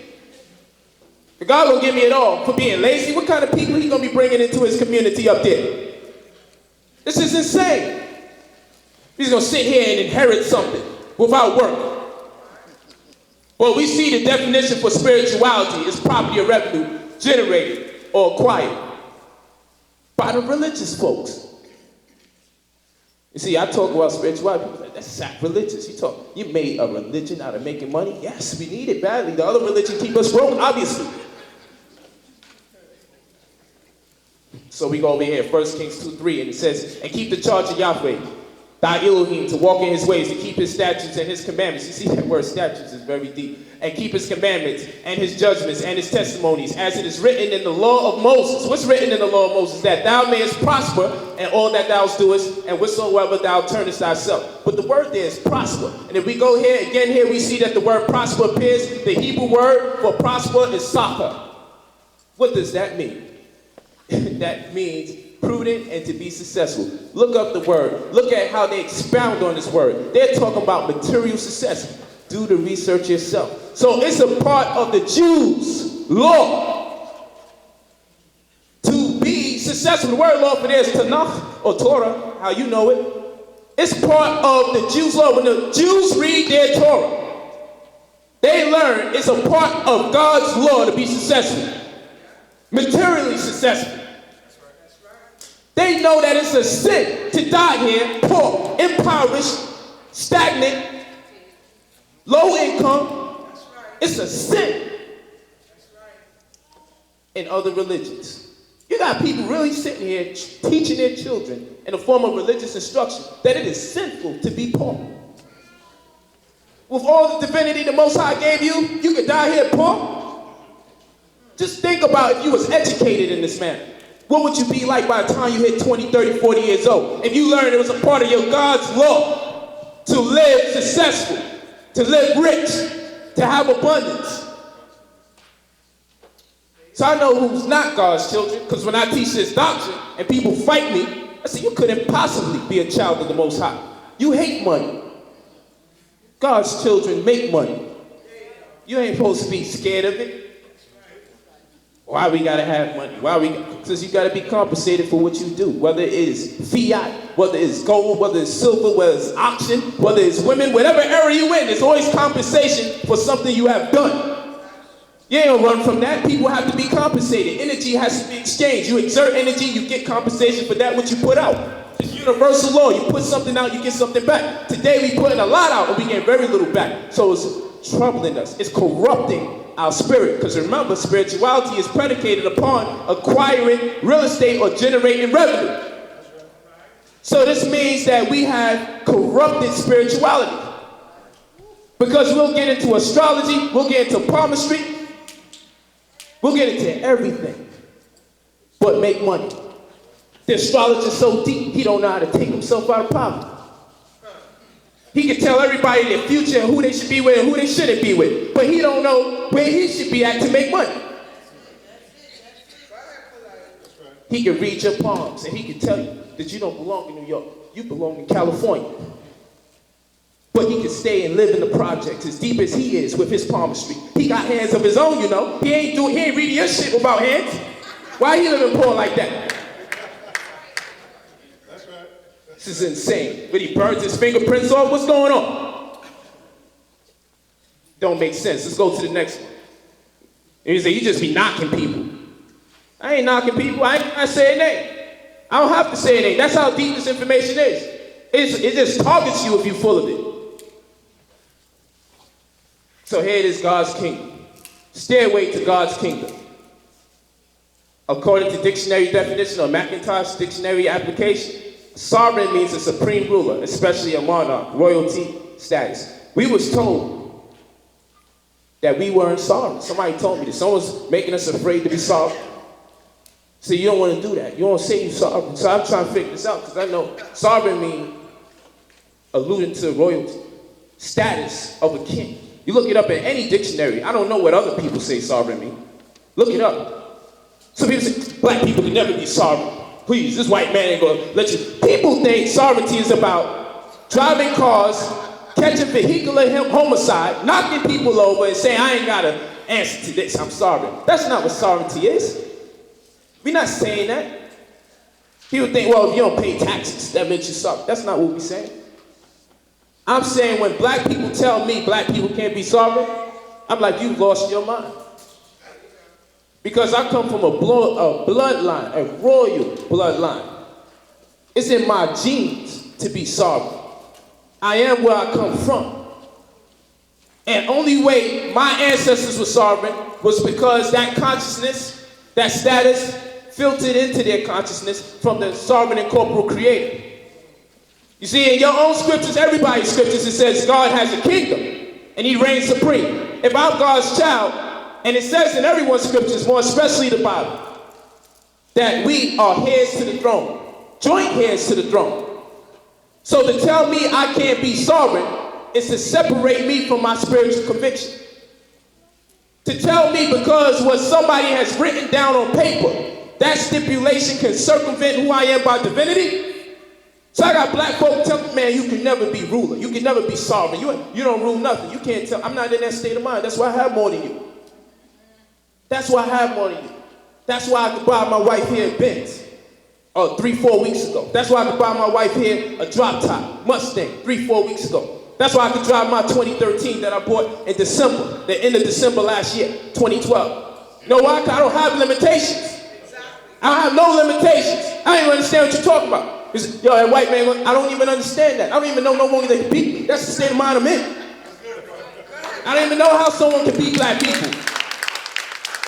If God going to give me it all for being lazy, what kind of people he going to be bringing into his community up there? This is insane. He's going to sit here and inherit something without work. Well, we see the definition for spirituality is property or revenue generated or acquired by the religious folks. You see, I talk about spirituality, people like, that's sacrilegious. You made a religion out of making money? Yes, we need it badly. The other religion keep us broke, obviously. So we go over here, 1 Kings 2:3, and it says, and keep the charge of Yahweh, thy Elohim, to walk in his ways, to keep his statutes and his commandments. You see, that word statutes is very deep. And keep his commandments and his judgments and his testimonies, as it is written in the law of Moses. What's written in the law of Moses? That thou mayest prosper in all that thou doest, and whatsoever thou turnest thyself. But the word there is prosper. And if we go here, again here, we see that the word prosper appears. The Hebrew word for prosper is sakha. What does that mean? That means prudent and to be successful. Look up the word. Look at how they expound on this word. They're talking about material success. Do the research yourself. So it's a part of the Jews' law to be successful. The word law for there is Tanakh or Torah, how you know it. It's part of the Jews' law. When the Jews read their Torah, they learn it's a part of God's law to be successful, materially successful. They know that it's a sin to die here, poor, impoverished, stagnant, low income. It's a sin. In other religions. You got people really sitting here teaching their children in a form of religious instruction that it is sinful to be poor. With all the divinity the Most High gave you, you could die here poor. Just think about if you was educated in this manner. What would you be like by the time you hit 20, 30, 40 years old? If you learned it was a part of your God's law to live successful, to live rich, to have abundance. So I know who's not God's children, because when I teach this doctrine and people fight me, I say, you couldn't possibly be a child of the Most High. You hate money. God's children make money. You ain't supposed to be scared of it. Why we gotta have money? Because you gotta be compensated for what you do. Whether it is fiat, whether it's gold, whether it's silver, whether it's auction, whether it's women, whatever area you in, there's always compensation for something you have done. You ain't gonna run from that. People have to be compensated. Energy has to be exchanged. You exert energy, you get compensation for that what you put out. It's universal law. You put something out, you get something back. Today we putting a lot out and we get very little back. So it's troubling us. It's corrupting our spirit. Because remember, spirituality is predicated upon acquiring real estate or generating revenue. So this means that we have corrupted spirituality. Because we'll get into astrology, we'll get into palmistry, we'll get into everything but make money. The astrologer's so deep, he don't know how to take himself out of poverty. He can tell everybody their future and who they should be with and who they shouldn't be with. But he don't know where he should be at to make money. He can read your palms and he can tell you that you don't belong in New York. You belong in California. But he can stay and live in the projects as deep as he is with his palmistry. He got hands of his own, you know. He ain't reading your shit without hands. Why he living poor like that? This is insane. But he burns his fingerprints off. What's going on? Don't make sense. Let's go to the next one. And you say, you just be knocking people. I ain't knocking people. I ain't saying a name. I don't have to say a name. That's how deep this information is. It just targets you if you're full of it. So here it is, God's kingdom. Stairway to God's kingdom. According to dictionary definition or Macintosh dictionary application, sovereign means a supreme ruler, especially a monarch, royalty status. We was told that we weren't sovereign. Somebody told me this. Someone's making us afraid to be sovereign. So you don't want to do that. You don't say you're sovereign. So I'm trying to figure this out because I know sovereign means alluding to royalty, status of a king. You look it up in any dictionary. I don't know what other people say sovereign means. Look it up. Some people say black people can never be sovereign. Please, this white man ain't gonna let you. People think sovereignty is about driving cars, catching vehicular homicide, knocking people over and saying, I ain't gotta answer to this, I'm sovereign. That's not what sovereignty is. We're not saying that. People think, well, if you don't pay taxes, that makes you sovereign. That's not what we're saying. I'm saying when black people tell me black people can't be sovereign, I'm like, you've lost your mind. Because I come from a bloodline, a royal bloodline. It's in my genes to be sovereign. I am where I come from. And only way my ancestors were sovereign was because that consciousness, that status, filtered into their consciousness from the sovereign and corporal creator. You see, in your own scriptures, everybody's scriptures, it says God has a kingdom and he reigns supreme. If I'm God's child, and it says in everyone's scriptures, more especially the Bible, that we are heirs to the throne, joint heirs to the throne. So to tell me I can't be sovereign is to separate me from my spiritual conviction. To tell me because what somebody has written down on paper, that stipulation can circumvent who I am by divinity. So I got black folk telling me, man, you can never be ruler. You can never be sovereign. You don't rule nothing. You can't tell. I'm not in that state of mind. That's why I have more than you. That's why I have more than you. That's why I could buy my wife here a Benz 3-4 weeks ago. That's why I could buy my wife here a drop top Mustang 3-4 weeks ago. That's why I could drive my 2013 that I bought in December, the end of December last year, 2012. You know why? Because I don't have limitations. I don't have no limitations. I don't even understand what you're talking about. Yo, that white man, I don't even understand that. I don't even know no woman that can beat me. That's the state of mind I'm in. I don't even know how someone can beat black people.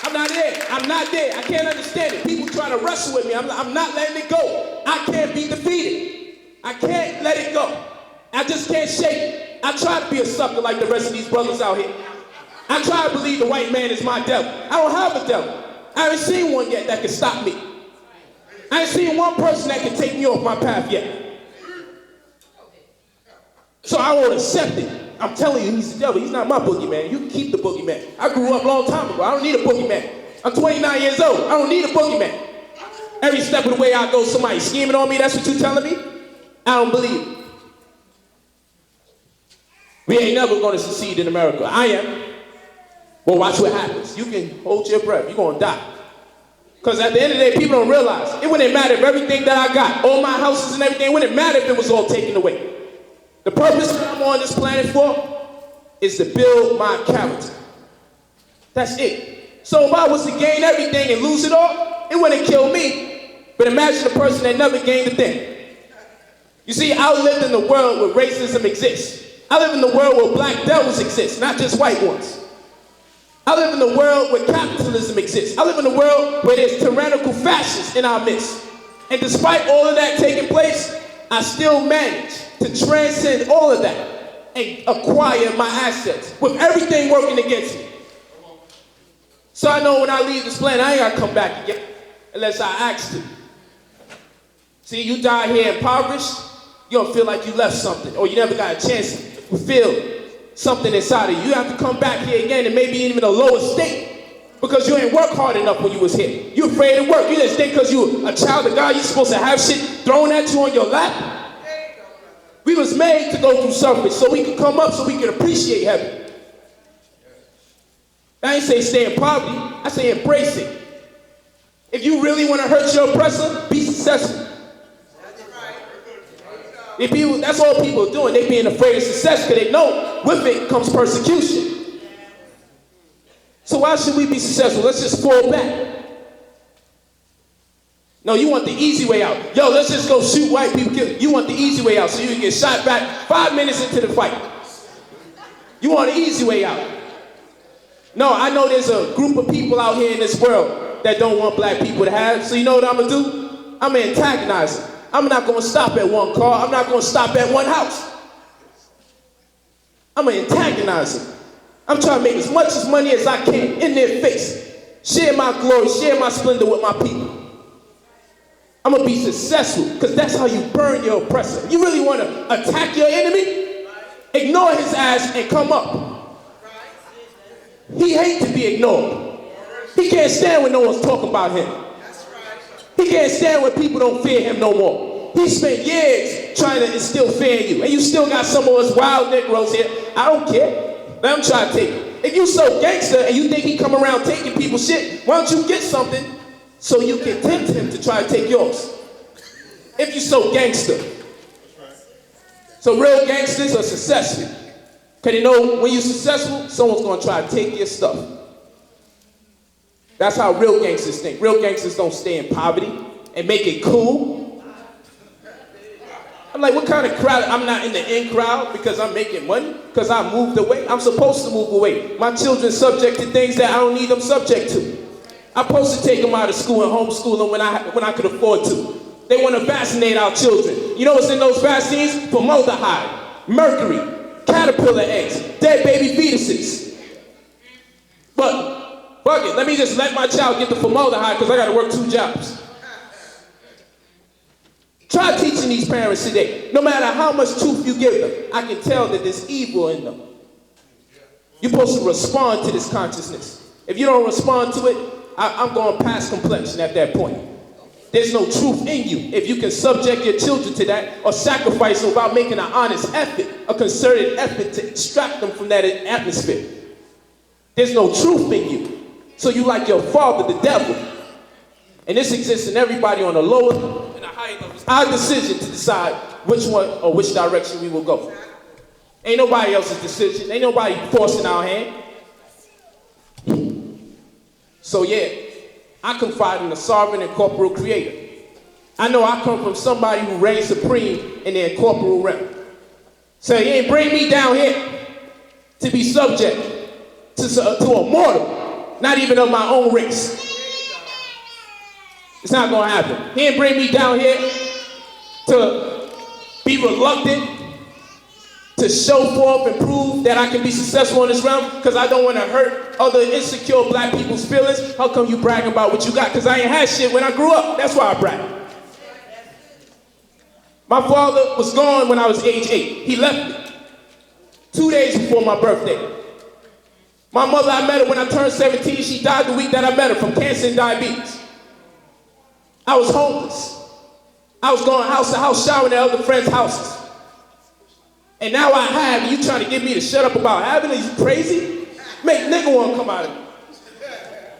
I'm not there. I'm not there. I can't understand it. People try to wrestle with me. I'm not letting it go. I can't be defeated. I can't let it go. I just can't shake it. I try to be a sucker like the rest of these brothers out here. I try to believe the white man is my devil. I don't have a devil. I haven't seen one yet that can stop me. I ain't seen one person that can take me off my path yet. So I won't accept it. I'm telling you, he's the devil. He's not my boogeyman. You can keep the boogeyman. I grew up a long time ago. I don't need a boogeyman. I'm 29 years old. I don't need a boogeyman. Every step of the way I go, somebody scheming on me. That's what you're telling me? I don't believe it. We ain't never going to succeed in America. I am. Well, watch what happens. You can hold your breath. You're going to die. Because at the end of the day, people don't realize it wouldn't matter if everything that I got, all my houses and everything, it wouldn't matter if it was all taken away. The purpose that I'm on this planet for is to build my character. That's it. So if I was to gain everything and lose it all, it wouldn't kill me. But imagine a person that never gained a thing. You see, I lived in the world where racism exists. I live in the world where black devils exist, not just white ones. I live in the world where capitalism exists. I live in a world where there's tyrannical fascists in our midst. And despite all of that taking place, I still manage to transcend all of that and acquire my assets with everything working against me. So I know when I leave this planet, I ain't gotta come back again unless I ask to. See, you die here impoverished, you don't feel like you left something, or you never got a chance to feel something inside of you. You have to come back here again and maybe even a lower state because you ain't worked hard enough when you was here. You afraid of work. You just think because you a child of God, you're supposed to have shit thrown at you on your lap. We was made to go through suffering so we could come up, so we could appreciate heaven. I ain't say stay in poverty. I say embrace it. If you really want to hurt your oppressor, be successful. That's all people are doing. They being afraid of success because they know with it comes persecution. So why should we be successful? Let's just fall back. No, you want the easy way out. Yo, let's just go shoot white people. You want the easy way out so you can get shot back 5 minutes into the fight. You want the easy way out. No, I know there's a group of people out here in this world that don't want black people to have. So you know what I'm going to do? I'm going to antagonize them. I'm not going to stop at one car. I'm not going to stop at one house. I'm going to antagonize them. I'm trying to make as much as money as I can in their face. Share my glory, share my splendor with my people. I'm going to be successful because that's how you burn your oppressor. You really want to attack your enemy? Ignore his ass and come up. He hates to be ignored. He can't stand when no one's talking about him. He can't stand when people don't fear him no more. He spent years trying to instill fear in you. And you still got some of us wild Negroes here. I don't care. Let him try to take it. If you so gangster and you think he come around taking people's shit, why don't you get something so you can tempt him to try to take yours? If you so gangster. So real gangsters are successful. Because they know when you're successful, someone's going to try to take your stuff. That's how real gangsters think. Real gangsters don't stay in poverty and make it cool. I'm like, what kind of crowd? I'm not in the in crowd because I'm making money, because I moved away. I'm supposed to move away. My children subject to things that I don't need them subject to. I'm supposed to take them out of school and homeschool them when I could afford to. They want to vaccinate our children. You know what's in those vaccines? Formaldehyde, mercury, caterpillar eggs, dead baby fetuses. But fuck it, let me just let my child get the formaldehyde because I got to work 2 jobs. Try teaching these parents today. No matter how much truth you give them, I can tell that there's evil in them. You're supposed to respond to this consciousness. If you don't respond to it, I'm going past complexion at that point. There's no truth in you. If you can subject your children to that or sacrifice them without making an honest effort, a concerted effort to extract them from that atmosphere. There's no truth in you. So you like your father, the devil. And this exists in everybody on the lower and the higher levels. It's our decision to decide which one or which direction we will go. Ain't nobody else's decision. Ain't nobody forcing our hand. So yeah, I confide in the sovereign and corporeal creator. I know I come from somebody who reigns supreme in the incorporeal realm. So he ain't bring me down here to be subject to a mortal, not even of my own race. It's not gonna happen. He didn't bring me down here to be reluctant, to show forth and prove that I can be successful in this realm, because I don't want to hurt other insecure black people's feelings. How come you bragging about what you got? Because I ain't had shit when I grew up. That's why I brag. My father was gone when I was age 8. He left me 2 days before my birthday. My mother, I met her when I turned 17. She died the week that I met her from cancer and diabetes. I was homeless. I was going house to house showering at other friends' houses. And now I have, you trying to get me to shut up about having it? You crazy? Make nigga want to come out of me.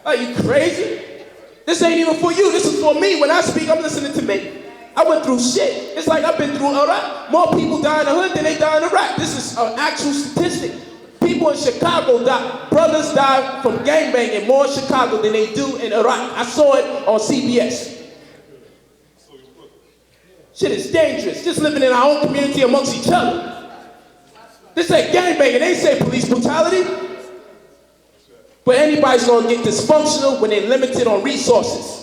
Are you crazy? This ain't even for you. This is for me. When I speak, I'm listening to me. I went through shit. It's like I've been through Iraq. More people die in the hood than they die in Iraq. This is an actual statistic. People in Chicago die. Brothers die from gangbanging more in Chicago than they do in Iraq. I saw it on CBS. Shit is dangerous. Just living in our own community amongst each other. This ain't gangbanging. They say police brutality. But anybody's gonna get dysfunctional when they're limited on resources.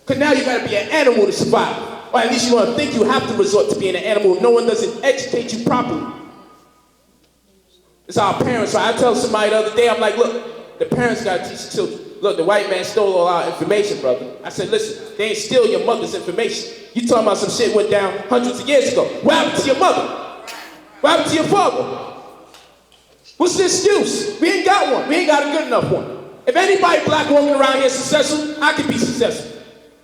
Because now you gotta be an animal to survive. Or at least you're gonna think you have to resort to being an animal if no one doesn't educate you properly. It's our parents, right? I tell somebody the other day, I'm like, look, the parents gotta teach the children. Look, the white man stole all our information, brother. I said, listen, they ain't steal your mother's information. You talking about some shit went down hundreds of years ago. What happened to your mother? What happened to your father? What's the excuse? We ain't got one. We ain't got a good enough one. If anybody black walking around here is successful, I can be successful.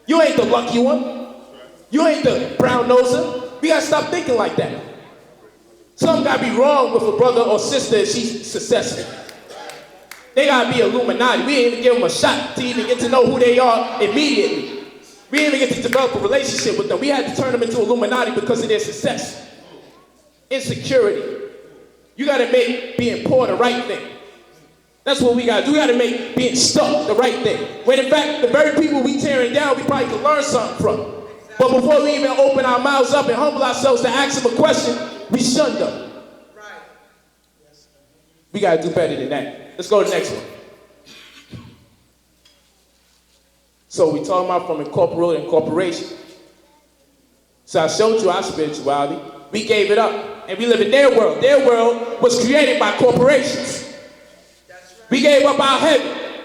You ain't the lucky one. You ain't the brown noser. We gotta stop thinking like that. Something gotta be wrong with a brother or sister if she's successful. They gotta be Illuminati. We ain't even give them a shot to even get to know who they are immediately. We didn't even get to develop a relationship with them. We had to turn them into Illuminati because of their success. Insecurity. You gotta make being poor the right thing. That's what we gotta do. We gotta make being stuck the right thing. When in fact, the very people we tearing down, we probably could learn something from. But before we even open our mouths up and humble ourselves to ask them a question, we shun them. We gotta do better than that. Let's go to the next one. So we talking about from incorporeal to incorporation. So I showed you our spirituality. We gave it up. And we live in their world. Their world was created by corporations. We gave up our heaven.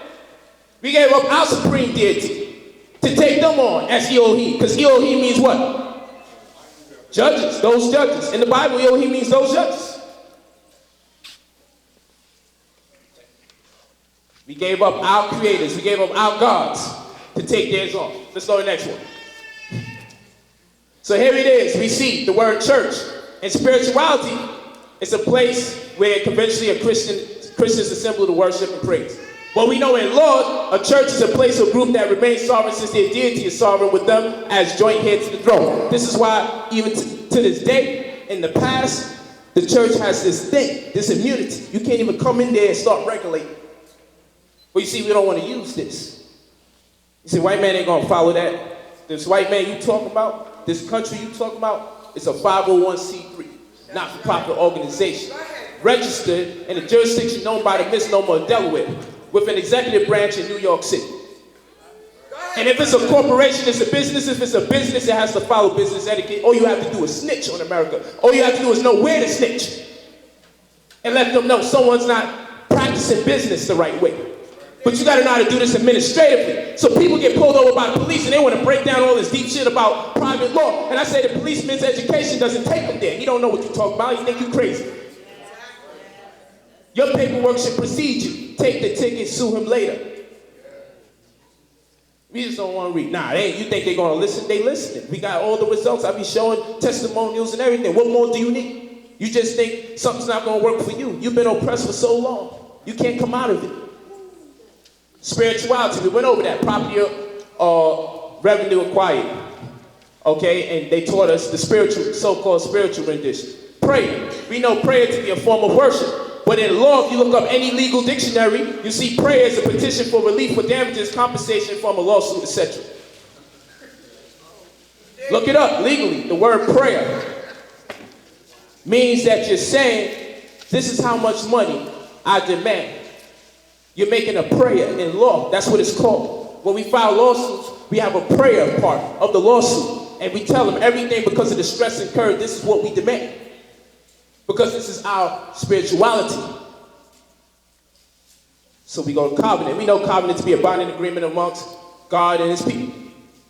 We gave up our supreme deity to take them on as Elohim. Because Elohim means what? Judges, those judges. In the Bible, Elohim means those judges. We gave up our creators. We gave up our gods to take theirs on. Let's go to the next one. So here it is. We see the word church. And spirituality is a place where conventionally Christians assemble to worship and praise. But we know in law, a church is a place or group that remains sovereign since their deity is sovereign with them as joint heads to the throne. This is why even to this day, in the past, the church has this thing, this immunity. You can't even come in there and start regulating. But you see, we don't want to use this. You see, white man ain't going to follow that. This white man you talking about, this country you talking about, it's a 501c3, not-for-profit organization, registered in a jurisdiction known by the misnomer of Delaware, with an executive branch in New York City. And if it's a corporation, it's a business. If it's a business, it has to follow business etiquette. All you have to do is snitch on America. All you have to do is know where to snitch. And let them know someone's not practicing business the right way. But you gotta know how to do this administratively. So people get pulled over by the police and they want to break down all this deep shit about private law. And I say the policeman's education doesn't take them there. He don't know what you're talking about. He think you crazy. Your paperwork should precede you. Take the ticket, sue him later. We just don't want to read. Nah, you think they're gonna listen? They listening. We got all the results. I be showing testimonials and everything. What more do you need? You just think something's not gonna work for you. You've been oppressed for so long. You can't come out of it. Spirituality, we went over that. Property revenue acquired. Okay, and they taught us the spiritual, so-called spiritual rendition. Prayer. We know prayer to be a form of worship. But in law, if you look up any legal dictionary, you see prayer as a petition for relief for damages, compensation from a lawsuit, etc. Look it up legally. The word prayer means that you're saying, this is how much money I demand. You're making a prayer in law. That's what it's called. When we file lawsuits, we have a prayer part of the lawsuit. And we tell them everything because of the stress incurred. This is what we demand. Because this is our spirituality. So we go to covenant. We know covenant to be a binding agreement amongst God and his people.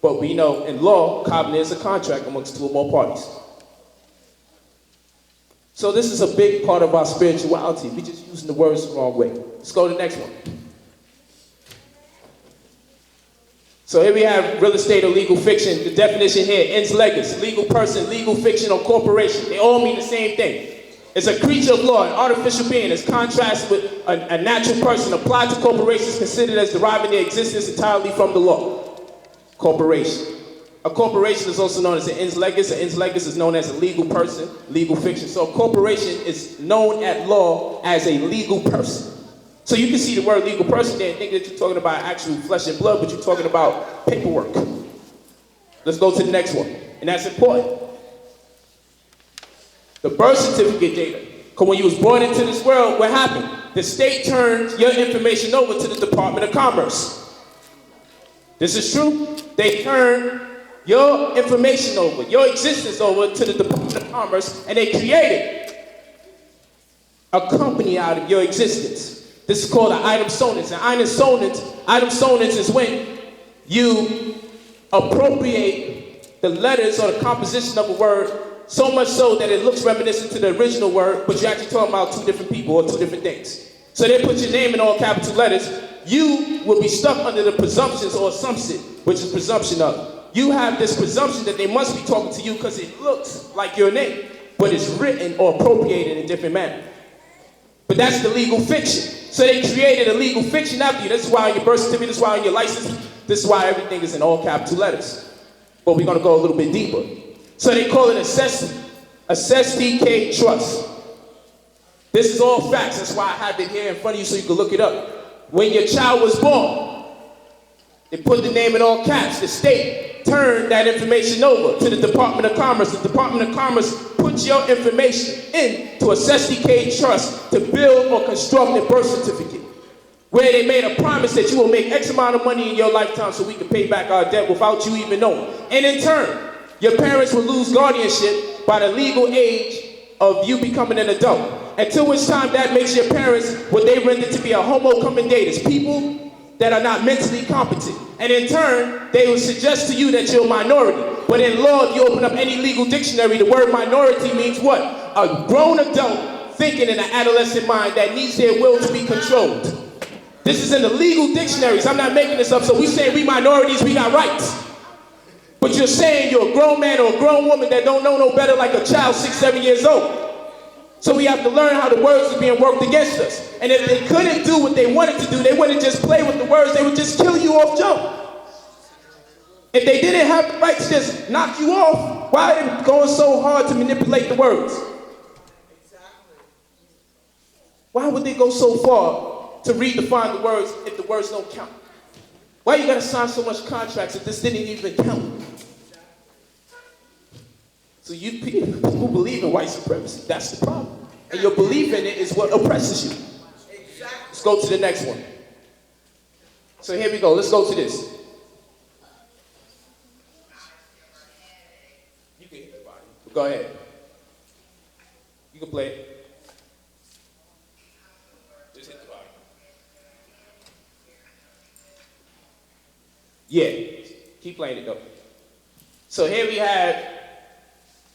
But we know in law, covenant is a contract amongst two or more parties. So this is a big part of our spirituality. We're just using the words the wrong way. Let's go to the next one. So here we have real estate or legal fiction. The definition here, ens legis, legal person, legal fiction, or corporation. They all mean the same thing. is a creature of law, an artificial being, as contrasted with a natural person applied to corporations considered as deriving their existence entirely from the law. Corporation. A corporation is also known as an ins legis. An ins legis is known as a legal person, legal fiction. So a corporation is known at law as a legal person. So you can see the word legal person there and think that you're talking about actual flesh and blood, but you're talking about paperwork. Let's go to the next one, and that's important. The birth certificate data. Because when you was born into this world, what happened? The state turned your information over to the Department of Commerce. This is true. They turned your information over, your existence over to the Department of Commerce, and they created a company out of your existence. This is called an item sonance. And item sonance is when you appropriate the letters or the composition of a word so much so that it looks reminiscent to the original word, but you're actually talking about two different people or two different things. So they put your name in all capital letters. You will be stuck under the presumptions or assumption, which is presumption of. You have this presumption that they must be talking to you because it looks like your name, but it's written or appropriated in a different manner. But that's the legal fiction. So they created a legal fiction after you. That's why on your birth certificate, that's why on your license, this is why everything is in all capital letters. But we're going to go a little bit deeper. So they call it assessed DK trust. This is all facts. That's why I have it here in front of you so you can look it up. When your child was born, they put the name in all caps. The state turned that information over to the Department of Commerce. The Department of Commerce puts your information into assessed DK trust to build or construct a birth certificate, where they made a promise that you will make X amount of money in your lifetime so we can pay back our debt without you even knowing. And in turn, your parents will lose guardianship by the legal age of you becoming an adult. Until which time that makes your parents what they render to be a homo commandatus, people that are not mentally competent. And in turn, they will suggest to you that you're a minority. But in law, if you open up any legal dictionary, the word minority means what? A grown adult thinking in an adolescent mind that needs their will to be controlled. This is in the legal dictionaries. I'm not making this up. So we say we minorities, we got rights. But you're saying you're a grown man or a grown woman that don't know no better like a child 6, 7 years old. So we have to learn how the words are being worked against us. And if they couldn't do what they wanted to do, they wouldn't just play with the words, they would just kill you off jump. If they didn't have the right to just knock you off, why are they going so hard to manipulate the words? Why would they go so far to redefine the words if the words don't count? Why you gotta sign so much contracts if this didn't even count? So you people who believe in white supremacy, that's the problem. And your belief in it is what oppresses you. Let's go to the next one. So here we go, let's go to this. You can hit the body. Go ahead. You can play it. Just hit the body. Yeah, keep playing it though. So here we have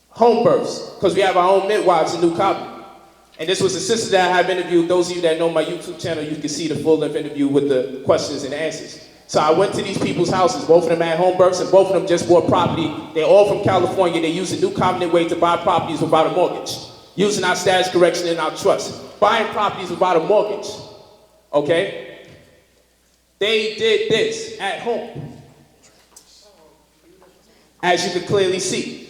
home births, because we have our own midwives in New Copy. And this was a sister that I have interviewed. Those of you that know my YouTube channel, you can see the full-length interview with the questions and answers. So I went to these people's houses. Both of them had home births, and both of them just bought property. They're all from California. They use the New Covenant way to buy properties without a mortgage, using our status correction and our trust. Buying properties without a mortgage, okay? They did this at home, as you can clearly see.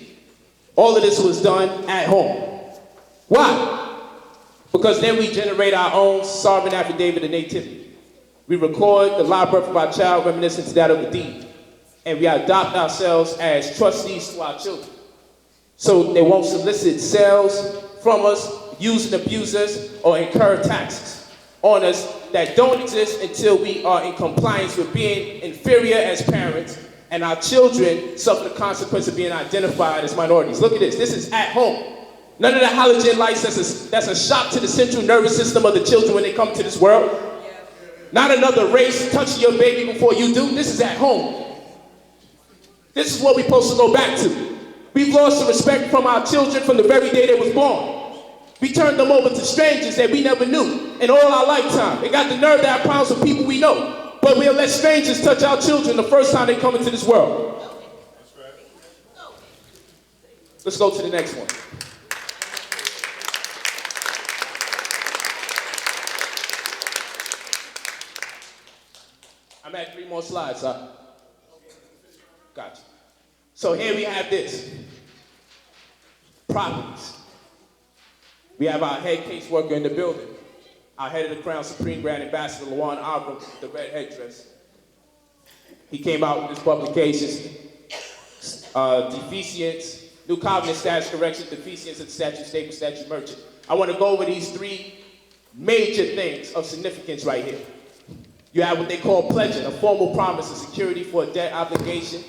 All of this was done at home. Why? Because then we generate our own sovereign affidavit of nativity. We record the live birth of our child reminiscent to that of a deed. And we adopt ourselves as trustees to our children. So they won't solicit sales from us, use and abuse us, or incur taxes on us that don't exist until we are in compliance with being inferior as parents, and our children suffer the consequence of being identified as minorities. Look at this. This is at home. None of the halogen lights that's a shock to the central nervous system of the children when they come to this world. Not another race touching your baby before you do. This is at home. This is what we're supposed to go back to. We've lost the respect from our children from the very day they was born. We turned them over to strangers that we never knew in all our lifetime. They got the nerve to have problems with people we know. But we'll let strangers touch our children the first time they come into this world. Let's go to the next one. any more slides, huh? Gotcha. So here we have this. Properties. We have our head caseworker in the building. Our head of the Crown Supreme Grand Ambassador, Lawan Abram, with the red headdress. He came out with his publications, Deficients, New Covenant Status Correction, Deficients of the Statute Statement, Statute Merchant. I want to go over these three major things of significance right here. You have what they call pledging, a formal promise of security for a debt obligation.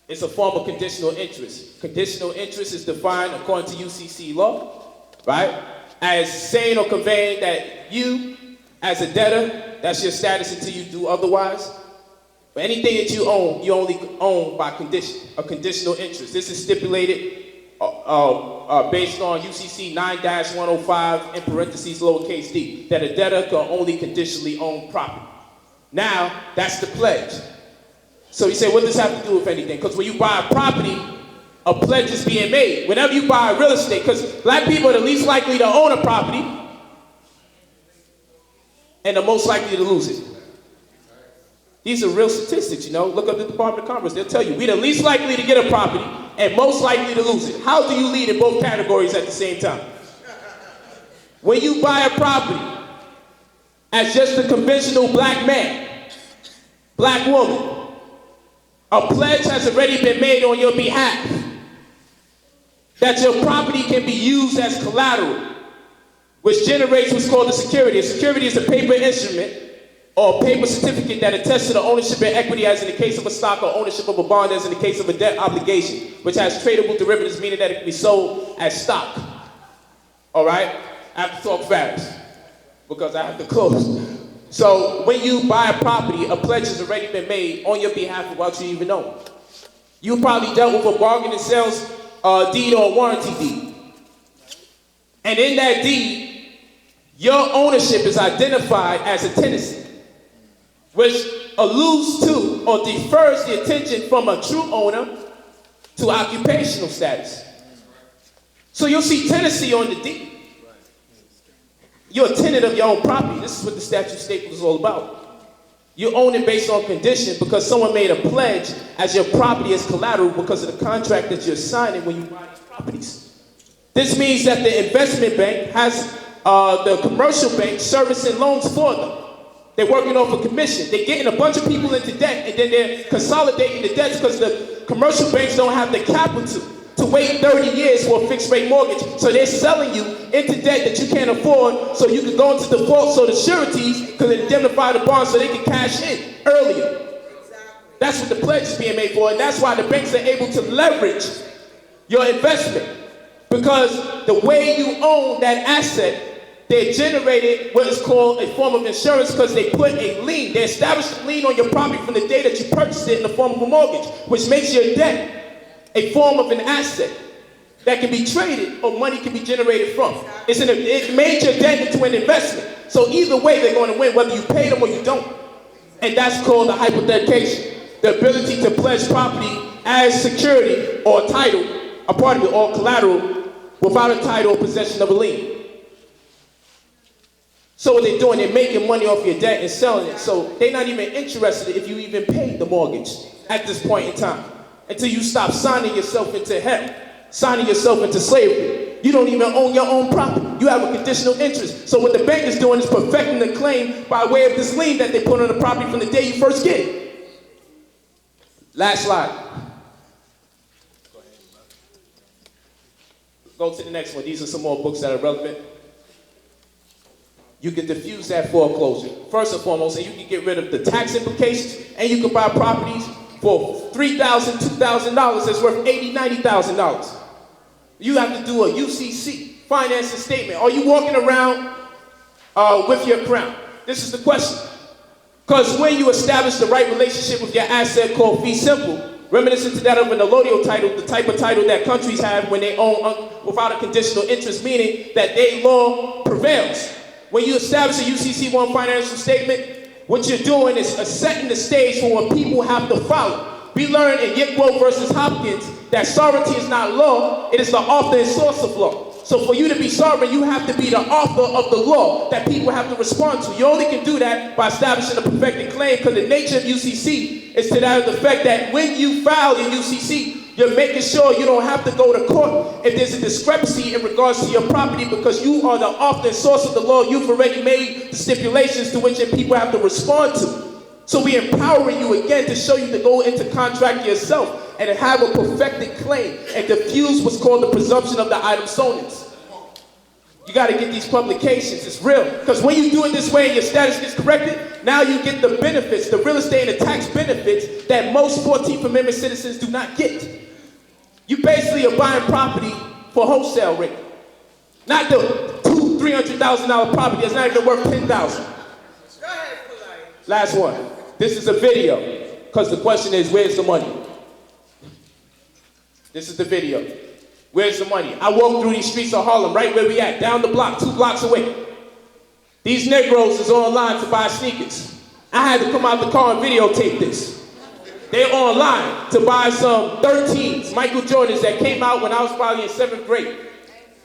It's a form of conditional interest. Conditional interest is defined according to UCC law, right, as saying or conveying that you, as a debtor, that's your status until you do otherwise. But anything that you own, you only own by condition, a conditional interest. This is stipulated based on UCC 9-105 in parentheses lowercase d, that a debtor can only conditionally own property. Now, that's the pledge. So you say, what does this have to do with anything? Because when you buy a property, a pledge is being made. Whenever you buy real estate, because black people are the least likely to own a property and the most likely to lose it. These are real statistics, you know. Look up the Department of Commerce. They'll tell you, we're the least likely to get a property and most likely to lose it. How do you lead in both categories at the same time? When you buy a property as just a conventional black man, black woman, a pledge has already been made on your behalf that your property can be used as collateral, which generates what's called a security. A security is a paper instrument or a paper certificate that attests to the ownership and equity, as in the case of a stock, or ownership of a bond, as in the case of a debt obligation, which has tradable derivatives, meaning that it can be sold as stock. All right? I have to talk fast because I have to close. So when you buy a property, a pledge has already been made on your behalf without you even knowing. You probably dealt with a bargain and sales deed or a warranty deed. And in that deed, your ownership is identified as a tenancy, which alludes to or defers the attention from a true owner to occupational status. So you'll see tenancy on the deed. You're a tenant of your own property. This is what the statute statement is all about. You own it based on condition because someone made a pledge as your property as collateral because of the contract that you're signing when you buy these properties. This means that the investment bank has the commercial bank servicing loans for them. They're working off a commission. They're getting a bunch of people into debt, and then they're consolidating the debts because the commercial banks don't have the capital to wait 30 years for a fixed rate mortgage. So they're selling you into debt that you can't afford so you can go into default so the sureties can indemnify the bond so they can cash in earlier. That's what the pledge is being made for, and that's why the banks are able to leverage your investment, because the way you own that asset, they generated what is called a form of insurance because they put a lien. They established a lien on your property from the day that you purchased it in the form of a mortgage, which makes your debt a form of an asset that can be traded or money can be generated from. It made your debt into an investment. So either way, they're going to win, whether you pay them or you don't. And that's called the hypothecation, the ability to pledge property as security or title, a part of it, or collateral, without a title or possession of a lien. So what they're doing, they're making money off your debt and selling it. So they're not even interested if you even paid the mortgage at this point in time, until you stop signing yourself into hell, signing yourself into slavery. You don't even own your own property. You have a conditional interest. So what the bank is doing is perfecting the claim by way of this lien that they put on the property from the day you first get it. Last slide. Go to the next one. These are some more books that are relevant. You can diffuse that foreclosure. First and foremost, and you can get rid of the tax implications, and you can buy properties for $3,000, $2,000 that's worth $80,000, $90,000. You have to do a UCC, financing statement. Are you walking around with your crown? This is the question. Because when you establish the right relationship with your asset called fee simple, reminiscent to that of an allodial title, the type of title that countries have when they own without a conditional interest, meaning that their law prevails. When you establish a UCC1 financial statement, what you're doing is setting the stage for what people have to follow. We learned in Yickwell versus Hopkins that sovereignty is not law, it is the author and source of law. So for you to be sovereign, you have to be the author of the law that people have to respond to. You only can do that by establishing a perfected claim, because the nature of UCC is to that effect that when you file in UCC, you're making sure you don't have to go to court if there's a discrepancy in regards to your property, because you are the author and source of the law. You've already made the stipulations to which people have to respond to. So we empowering you again to show you to go into contract yourself and to have a perfected claim and diffuse what's called the presumption of the item sonus. You got to get these publications. It's real. Because when you do it this way and your status gets corrected, now you get the benefits, the real estate and the tax benefits that most 14th Amendment citizens do not get. You basically are buying property for wholesale rate. Not the $200,000-$300,000 property that's not even worth $10,000. Last one. This is a video, because the question is, where's the money? This is the video. Where's the money? I walk through these streets of Harlem, right where we at, down the block, 2 blocks away. These Negroes is online to buy sneakers. I had to come out the car and videotape this. They're online to buy some 13s, Michael Jordans, that came out when I was probably in 7th grade.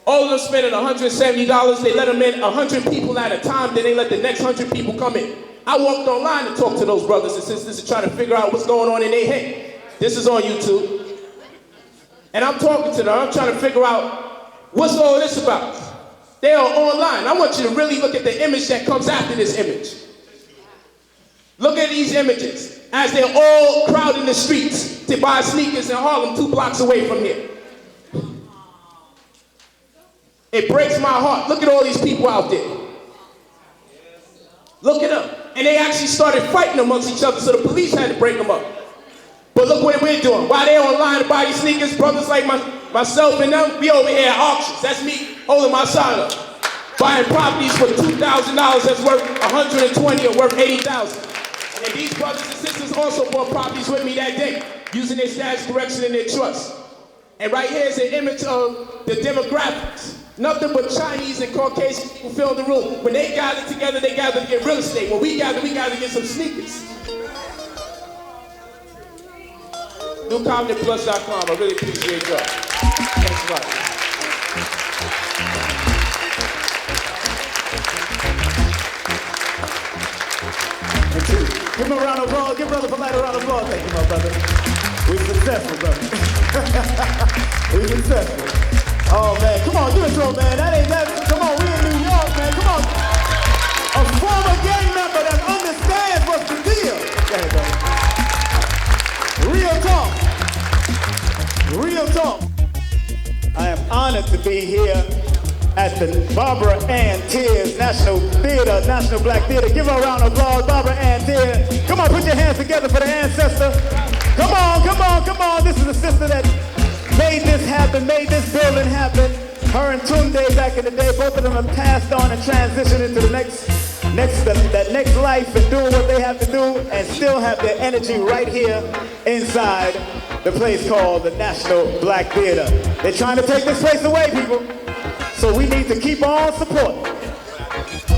All of them spending $170. They let them in 100 people at a time, then they let the next 100 people come in. I walked online to talk to those brothers and sisters to try to figure out what's going on in their head. This is on YouTube. And I'm talking to them. I'm trying to figure out what's all this about. They are online. I want you to really look at the image that comes after this image. Look at these images as they're all crowding the streets to buy sneakers in Harlem 2 blocks away from here. It breaks my heart. Look at all these people out there. Look at them. And they actually started fighting amongst each other, so the police had to break them up. But look what we're doing. While they're online to buy these sneakers, brothers like myself and them, we over here at auctions. That's me holding my sign up. Buying properties for $2,000 that's worth $120 or worth $80,000. And these brothers and sisters also bought properties with me that day, using their status correction and their trust. And right here is an image of the demographics. Nothing but Chinese and Caucasian people fill the room. When they gather together, they gather to get real estate. When we gather to get some sneakers. NewConfidentPlus.com. I really appreciate y'all. Thanks a lot. And 2. Give him a round of applause. Give Brother Polite a round of applause. Thank you, my brother. We're successful, brother. We're successful. Oh, man. Come on, do it, bro, man. That ain't that. Come on, we in New York, man. Come on. A former gang member that understands what's the deal. There you go. Real talk. Real talk. I am honored to be here at the Barbara Ann Tears National Theater, National Black Theater. Give her a round of applause, Barbara Ann Tears. Come on, put your hands together for the ancestor. Come on, come on, come on. This is the sister that made this happen, made this building happen. Her and Tunde back in the day, both of them have passed on and transitioned into the next life and doing what they have to do and still have their energy right here inside the place called the National Black Theater. They're trying to take this place away, people. So we need to keep on supporting.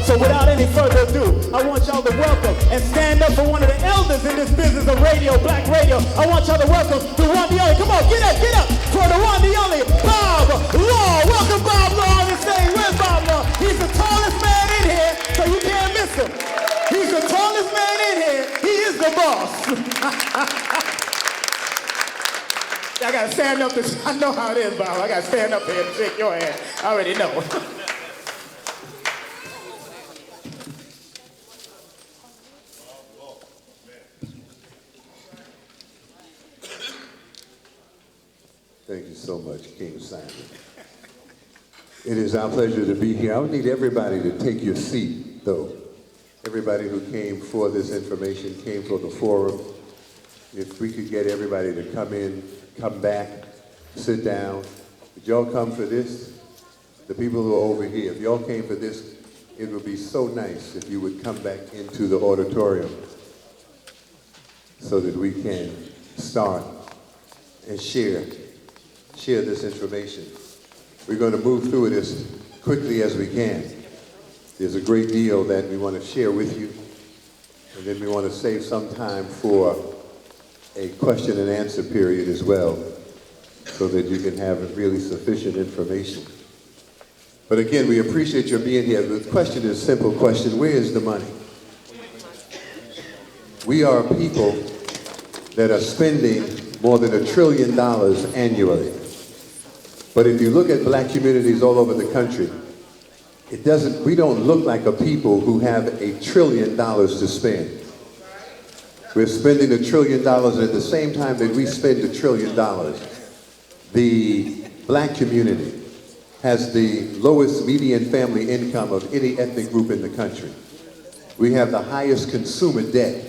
So without any further ado, I want y'all to welcome and stand up for one of the elders in this business of radio, black radio. I want y'all to welcome the one, the only. Come on, get up for the one, the only, Bob Law. Welcome Bob Law on the stage. Where's Bob Law? He's the tallest man in here, so you can't miss him. He's the tallest man in here. He is the boss. I gotta stand up I know how it is, Bob. I gotta stand up here and shake your hand. I already know. Thank you so much, King Simon. It is our pleasure to be here. I would need everybody to take your seat, though. Everybody who came for this information, came for the forum. If we could get everybody to come in, come back, sit down. Did y'all come for this? The people who are over here, if y'all came for this, it would be so nice if you would come back into the auditorium so that we can start and share this information. We're going to move through it as quickly as we can. There's a great deal that we want to share with you, and then we want to save some time for a question and answer period as well, so that you can have really sufficient information. But again, we appreciate your being here. The question is a simple question: where is the money? We are people that are spending more than $1 trillion annually. But if you look at black communities all over the country, we don't look like a people who have $1 trillion to spend. We're spending $1 trillion, and at the same time that we spend $1 trillion, the black community has the lowest median family income of any ethnic group in the country. We have the highest consumer debt.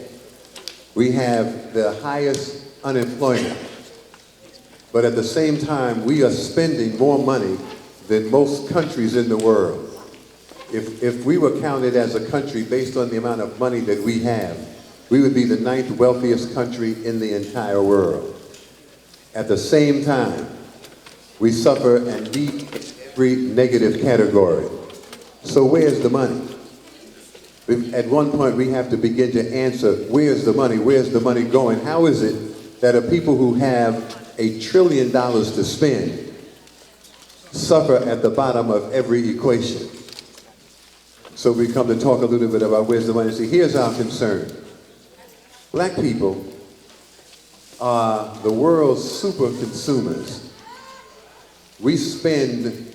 We have the highest unemployment. But at the same time, we are spending more money than most countries in the world. If we were counted as a country based on the amount of money that we have, we would be the 9th wealthiest country in the entire world. At the same time, we suffer and meet every negative category. So where's the money? At one point, we have to begin to answer, where's the money? Where's the money going? How is it that a people who have $1 trillion to spend suffer at the bottom of every equation? So we come to talk a little bit about where's the money. See, here's our concern. Black people are the world's super consumers. We spend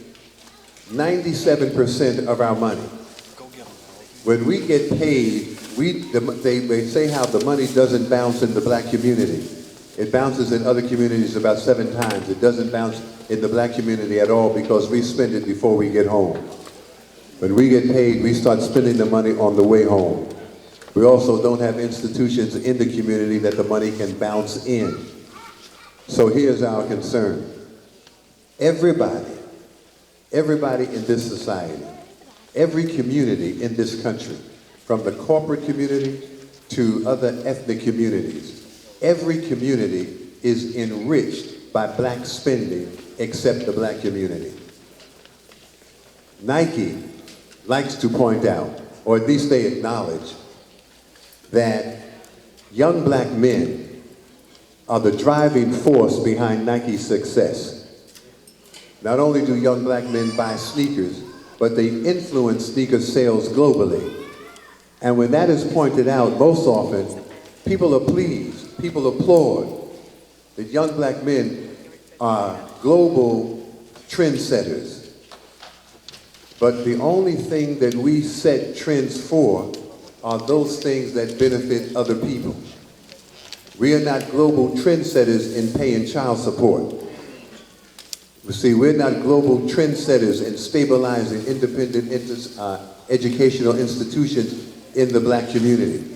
97% of our money. When we get paid, they say how the money doesn't bounce in the black community. It bounces in other communities about 7 times. It doesn't bounce in the black community at all because we spend it before we get home. When we get paid, we start spending the money on the way home. We also don't have institutions in the community that the money can bounce in. So here's our concern. Everybody in this society, every community in this country, from the corporate community to other ethnic communities, every community is enriched by black spending except the black community. Nike likes to point out, or at least they acknowledge, that young black men are the driving force behind Nike's success. Not only do young black men buy sneakers, but they influence sneaker sales globally. And when that is pointed out, most often, people are pleased, people applaud that young black men are global trendsetters. But the only thing that we set trends for are those things that benefit other people. We are not global trendsetters in paying child support. You see, we're not global trendsetters in stabilizing independent educational institutions in the black community.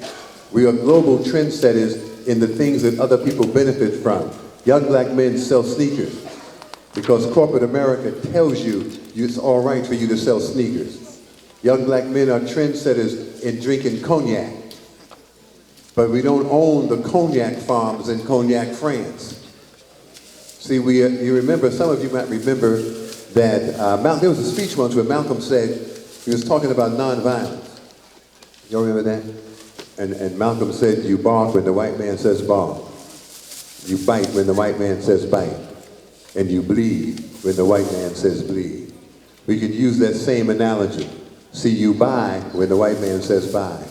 We are global trendsetters in the things that other people benefit from. Young black men sell sneakers because corporate America tells you it's all right for you to sell sneakers. Young black men are trendsetters in drinking cognac, but we don't own the cognac farms in Cognac, France. See, you remember, some of you might remember that there was a speech once where Malcolm said, he was talking about nonviolence. You remember that? And Malcolm said, you bark when the white man says bark. You bite when the white man says bite. And you bleed when the white man says bleed. We could use that same analogy. See, you buy when the white man says buy.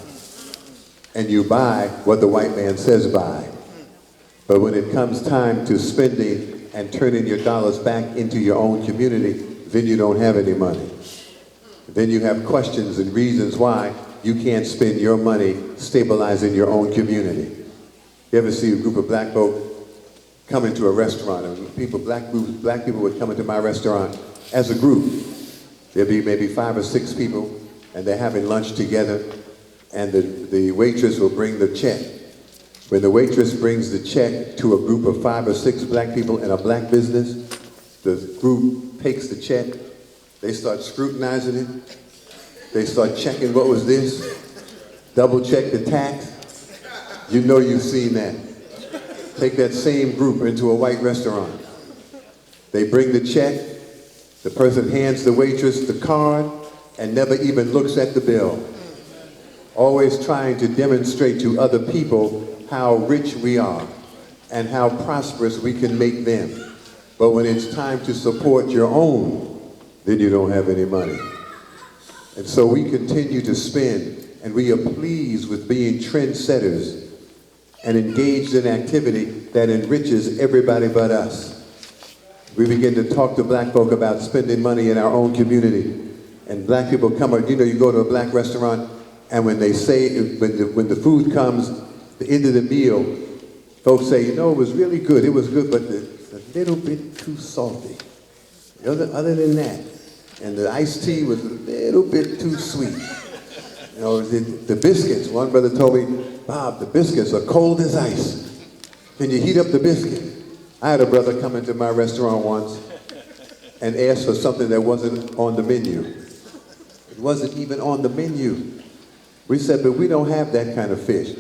And you buy what the white man says buy. But when it comes time to spending and turning your dollars back into your own community, then you don't have any money. Then you have questions and reasons why you can't spend your money stabilizing your own community. You ever see a group of black folk come into a restaurant, and black people would come into my restaurant as a group. There'd be maybe 5 or 6 people, and they're having lunch together, and the waitress will bring the check. When the waitress brings the check to a group of 5 or 6 black people in a black business, the group takes the check, they start scrutinizing it, they start checking what was this, double check the tax. You know you've seen that. Take that same group into a white restaurant. They bring the check, the person hands the waitress the card and never even looks at the bill. Always trying to demonstrate to other people how rich we are and how prosperous we can make them. But when it's time to support your own, then you don't have any money. And so we continue to spend, and we are pleased with being trendsetters and engaged in activity that enriches everybody but us. We begin to talk to black folk about spending money in our own community. And black people come, you go to a black restaurant, and when they say, when the food comes, the end of the meal, folks say, it was really good, but it's a little bit too salty. Other than that, and the iced tea was a little bit too sweet. The biscuits, one brother told me, Bob, the biscuits are cold as ice. Can you heat up the biscuit? I had a brother come into my restaurant once and ask for something that wasn't on the menu. It wasn't even on the menu. We said, but we don't have that kind of fish.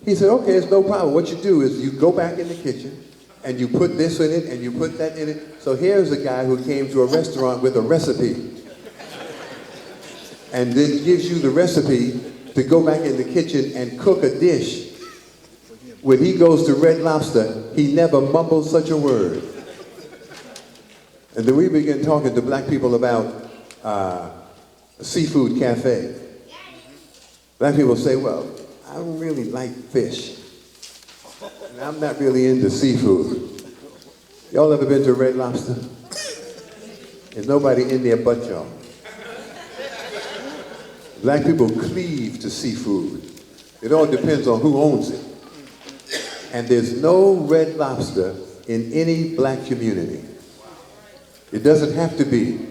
He said, okay, it's no problem. What you do is you go back in the kitchen and you put this in it and you put that in it. So here's a guy who came to a restaurant with a recipe and then gives you the recipe to go back in the kitchen and cook a dish. When he goes to Red Lobster, he never mumbles such a word. And then we begin talking to black people about a seafood cafe. Black people say, well, I don't really like fish. And I'm not really into seafood. Y'all ever been to Red Lobster? There's nobody in there but y'all. Black people cleave to seafood. It all depends on who owns it. And there's no Red Lobster in any black community. It doesn't have to be.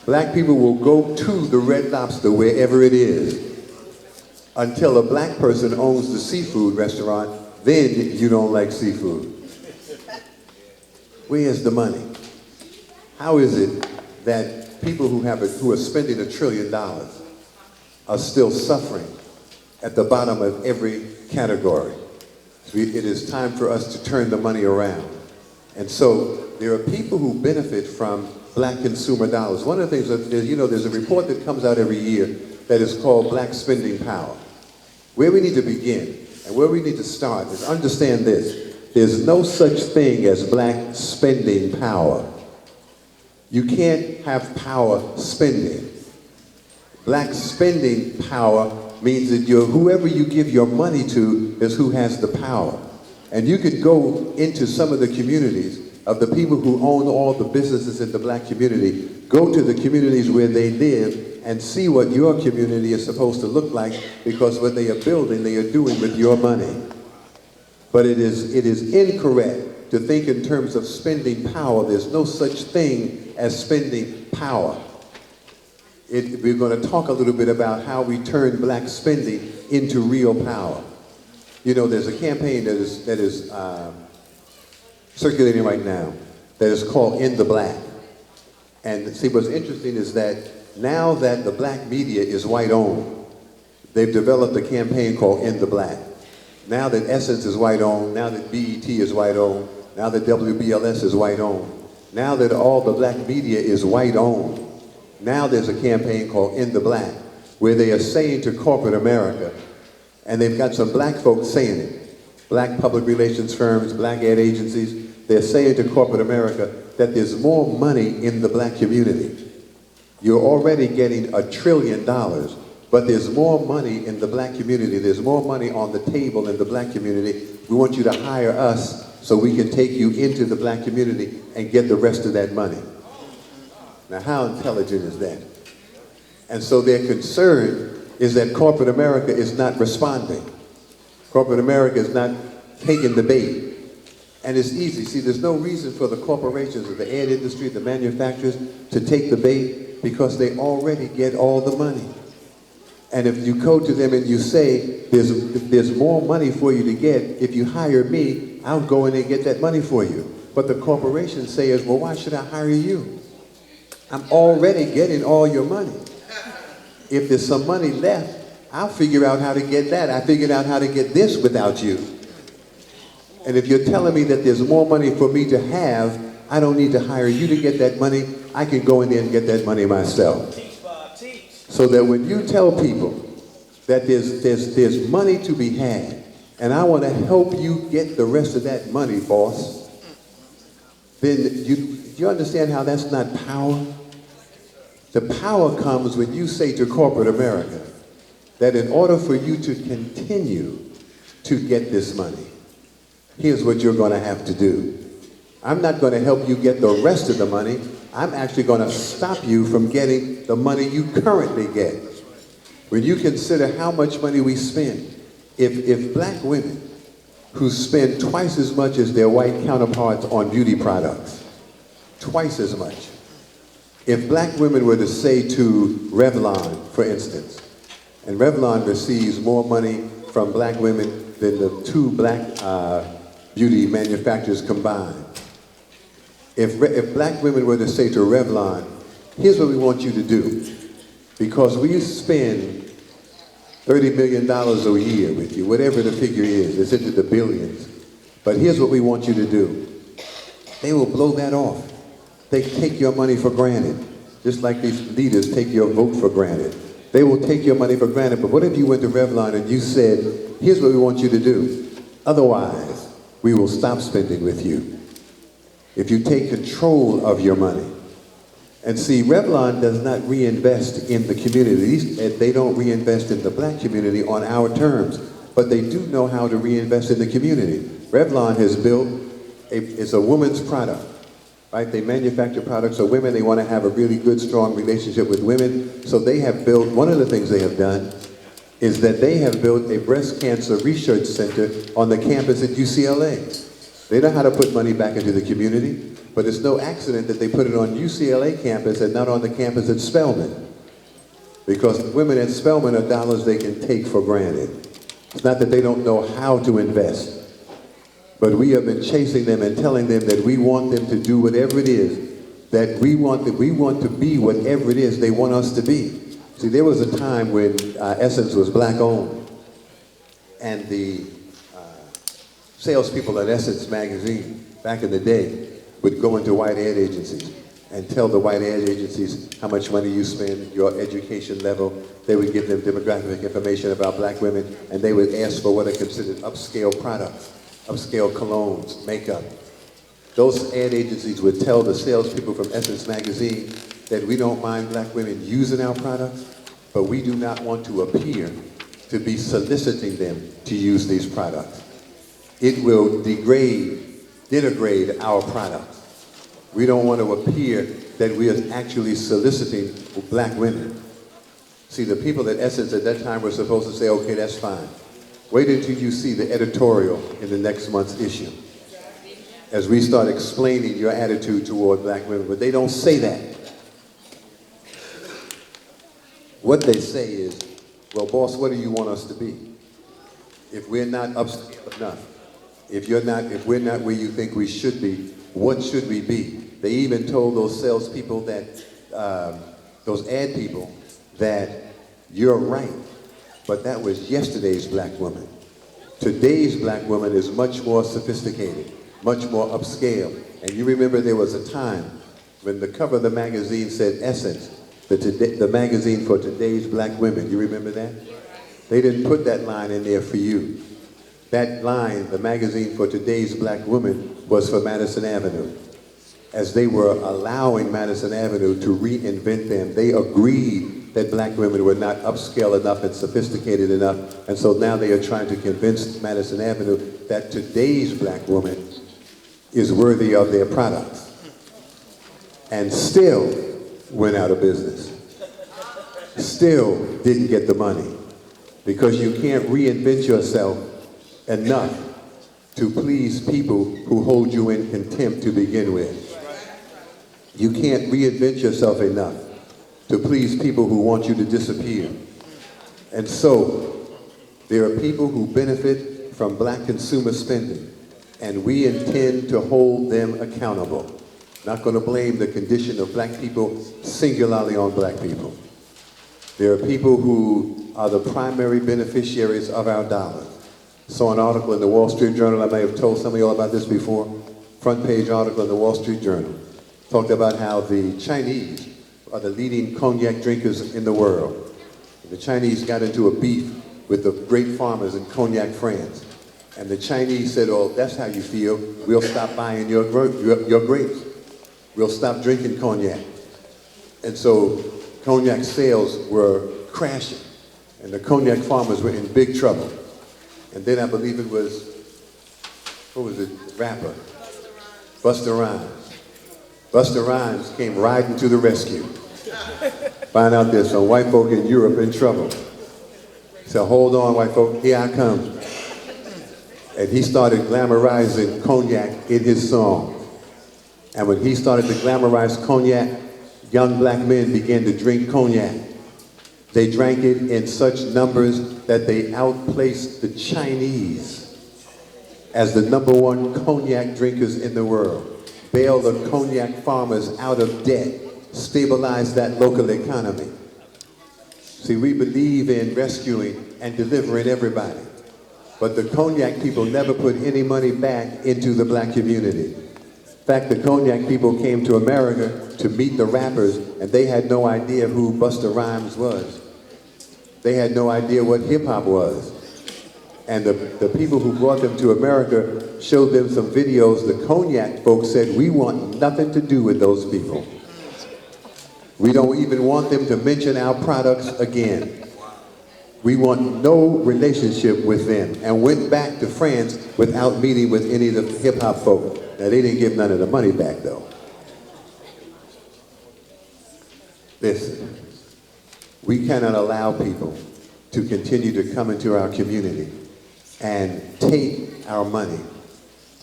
Black people will go to the Red Lobster wherever it is until a black person owns the seafood restaurant, then you don't like seafood. Where's the money? How is it that people who are spending $1 trillion are still suffering at the bottom of every category? It is time for us to turn the money around. And so there are people who benefit from black consumer dollars. One of the things that, there's a report that comes out every year that is called Black Spending Power. Where we need to begin and where we need to start is understand this. There's no such thing as black spending power. You can't have power spending. Black spending power means that whoever you give your money to is who has the power. And you could go into some of the communities of the people who own all the businesses in the black community, go to the communities where they live and see what your community is supposed to look like, because what they are building, they are doing with your money. But it is incorrect to think in terms of spending power. There's no such thing as spending power. We're going to talk a little bit about how we turn black spending into real power. There's a campaign that is circulating right now that is called In the Black. And see, what's interesting is that now that the black media is white owned, they've developed a campaign called In the Black. Now that Essence is white owned, now that BET is white owned, now that WBLS is white owned, now that all the black media is white owned, now there's a campaign called In the Black, where they are saying to corporate America, and they've got some black folks saying it, black public relations firms, black ad agencies, they're saying to corporate America that there's more money in the black community. You're already getting $1 trillion, but there's more money in the black community. There's more money on the table in the black community. We want you to hire us so we can take you into the black community and get the rest of that money. Now, how intelligent is that? And so their concern is that corporate America is not responding. Corporate America is not taking the bait. And it's easy. See, there's no reason for the corporations of the ad industry, the manufacturers, to take the bait because they already get all the money. And if you go to them and you say, there's more money for you to get, if you hire me, I'll go in and get that money for you. But the corporations say is, well, why should I hire you? I'm already getting all your money. If there's some money left, I'll figure out how to get that. I figured out how to get this without you. And if you're telling me that there's more money for me to have, I don't need to hire you to get that money. I can go in there and get that money myself. So that when you tell people that there's money to be had, and I want to help you get the rest of that money, boss, then you understand how that's not power? The power comes when you say to corporate America that in order for you to continue to get this money, here's what you're going to have to do. I'm not going to help you get the rest of the money. I'm actually going to stop you from getting the money you currently get. When you consider how much money we spend, if black women who spend twice as much as their white counterparts on beauty products, twice as much, if black women were to say to Revlon, for instance, and Revlon receives more money from black women than the two black beauty manufacturers combined, if black women were to say to Revlon, here's what we want you to do, because we spend $30 million a year with you, whatever the figure is, it's into the billions, but here's what we want you to do. They will blow that off. They take your money for granted, just like these leaders take your vote for granted. They will take your money for granted, but what if you went to Revlon and you said, here's what we want you to do, otherwise we will stop spending with you. If you take control of your money. And see, Revlon does not reinvest in the community. They don't reinvest in the black community on our terms, but they do know how to reinvest in the community. Revlon has built, it's a woman's product, right? They manufacture products for women. They want to have a really good, strong relationship with women. So they have built, one of the things they have done is that they have built a breast cancer research center on the campus at UCLA. They know how to put money back into the community, but it's no accident that they put it on UCLA campus and not on the campus at Spelman. Because women at Spelman are dollars they can take for granted. It's not that they don't know how to invest, but we have been chasing them and telling them that we want them to do whatever it is, that we want to be whatever it is they want us to be. See, there was a time when Essence was black owned, and the salespeople at Essence magazine back in the day would go into white ad agencies and tell the white ad agencies how much money you spend, your education level. They would give them demographic information about black women, and they would ask for what are considered upscale products, upscale colognes, makeup. Those ad agencies would tell the salespeople from Essence magazine that we don't mind black women using our products, but we do not want to appear to be soliciting them to use these products. It will denigrate our products. We don't want to appear that we are actually soliciting black women. See, the people at Essence at that time were supposed to say, okay, that's fine. Wait until you see the editorial in the next month's issue, as we start explaining your attitude toward black women. But they don't say that. What they say is, well, boss, what do you want us to be? If we're not upscale enough, if we're not where you think we should be, what should we be? They even told those salespeople that, those ad people, that you're right, but that was yesterday's black woman. Today's black woman is much more sophisticated, much more upscale. And you remember there was a time when the cover of the magazine said Essence, the magazine for today's black women. You remember that? They didn't put that line in there for you. That line, the magazine for today's black women, was for Madison Avenue. As they were allowing Madison Avenue to reinvent them, they agreed that black women were not upscale enough and sophisticated enough, and so now they are trying to convince Madison Avenue that today's black woman is worthy of their products, and still went out of business. Still didn't get the money, because you can't reinvent yourself enough to please people who hold you in contempt to begin with. You can't reinvent yourself enough to please people who want you to disappear. And so, there are people who benefit from black consumer spending, and we intend to hold them accountable. Not going to blame the condition of black people singularly on black people. There are people who are the primary beneficiaries of our dollars. Saw an article in the Wall Street Journal, I may have told some of you all about this before, front page article in the Wall Street Journal, talked about how the Chinese are the leading cognac drinkers in the world. The Chinese got into a beef with the great farmers in Cognac, France. And the Chinese said, oh, that's how you feel, we'll stop buying your grapes. We'll stop drinking cognac. And so Cognac sales were crashing, and the cognac farmers were in big trouble. And then I believe it was, what was it, rapper? Busta Rhymes. Busta Rhymes came riding to the rescue. Find out there's some white folk in Europe in trouble. He said, hold on, white folk, here I come. And he started glamorizing cognac in his song. And when he started to glamorize cognac, young black men began to drink cognac. They drank it in such numbers that they outplaced the Chinese as the #1 cognac drinkers in the world. Bailed the cognac farmers out of debt, stabilized that local economy. See, we believe in rescuing and delivering everybody. But the cognac people never put any money back into the black community. In fact, the cognac people came to America to meet the rappers, and they had no idea who Busta Rhymes was. They had no idea what hip-hop was. And the people who brought them to America showed them some videos. The cognac folks said, we want nothing to do with those people. We don't even want them to mention our products again. We want no relationship with them, and went back to France without meeting with any of the hip-hop folk. Now, they didn't give none of the money back, though. Listen, we cannot allow people to continue to come into our community and take our money,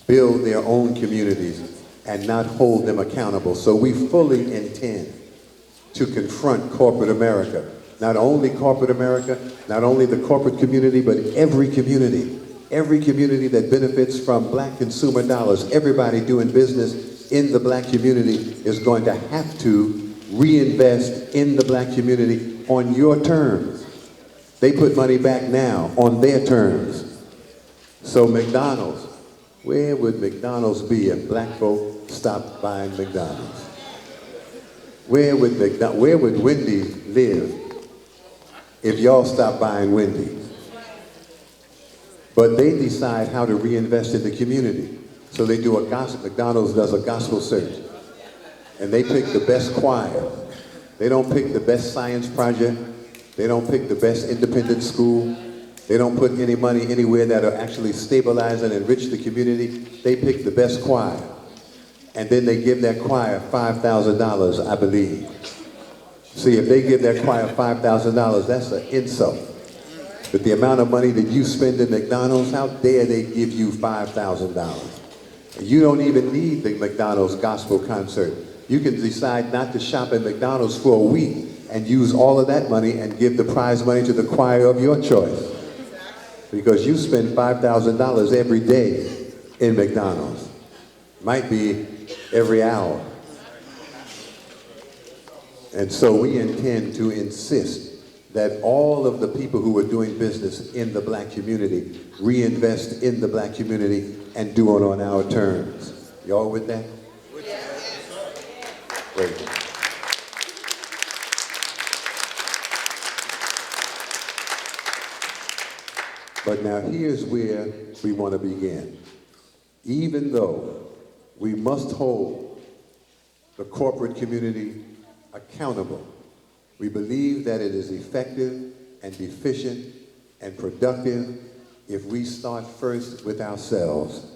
build their own communities, and not hold them accountable. So we fully intend to confront corporate America. Not only corporate America, not only the corporate community, but every community that benefits from black consumer dollars. Everybody doing business in the black community is going to have to reinvest in the black community on your terms. They put money back now on their terms. So McDonald's, where would McDonald's be if black folk stopped buying McDonald's? Where would Wendy's live if y'all stop buying Wendy's? But they decide how to reinvest in the community. So they do McDonald's does a gospel search. And they pick the best choir. They don't pick the best science project. They don't pick the best independent school. They don't put any money anywhere that'll actually stabilize and enrich the community. They pick the best choir. And then they give that choir $5,000, I believe. See, if they give that choir $5,000, that's an insult. But the amount of money that you spend in McDonald's, how dare they give you $5,000? You don't even need the McDonald's gospel concert. You can decide not to shop at McDonald's for a week and use all of that money and give the prize money to the choir of your choice. Because you spend $5,000 every day in McDonald's. Might be every hour. And so we intend to insist that all of the people who are doing business in the black community reinvest in the black community and do it on our terms. Y'all with that? Great. But now here's where we want to begin. Even though we must hold the corporate community accountable, we believe that it is effective and efficient and productive if we start first with ourselves.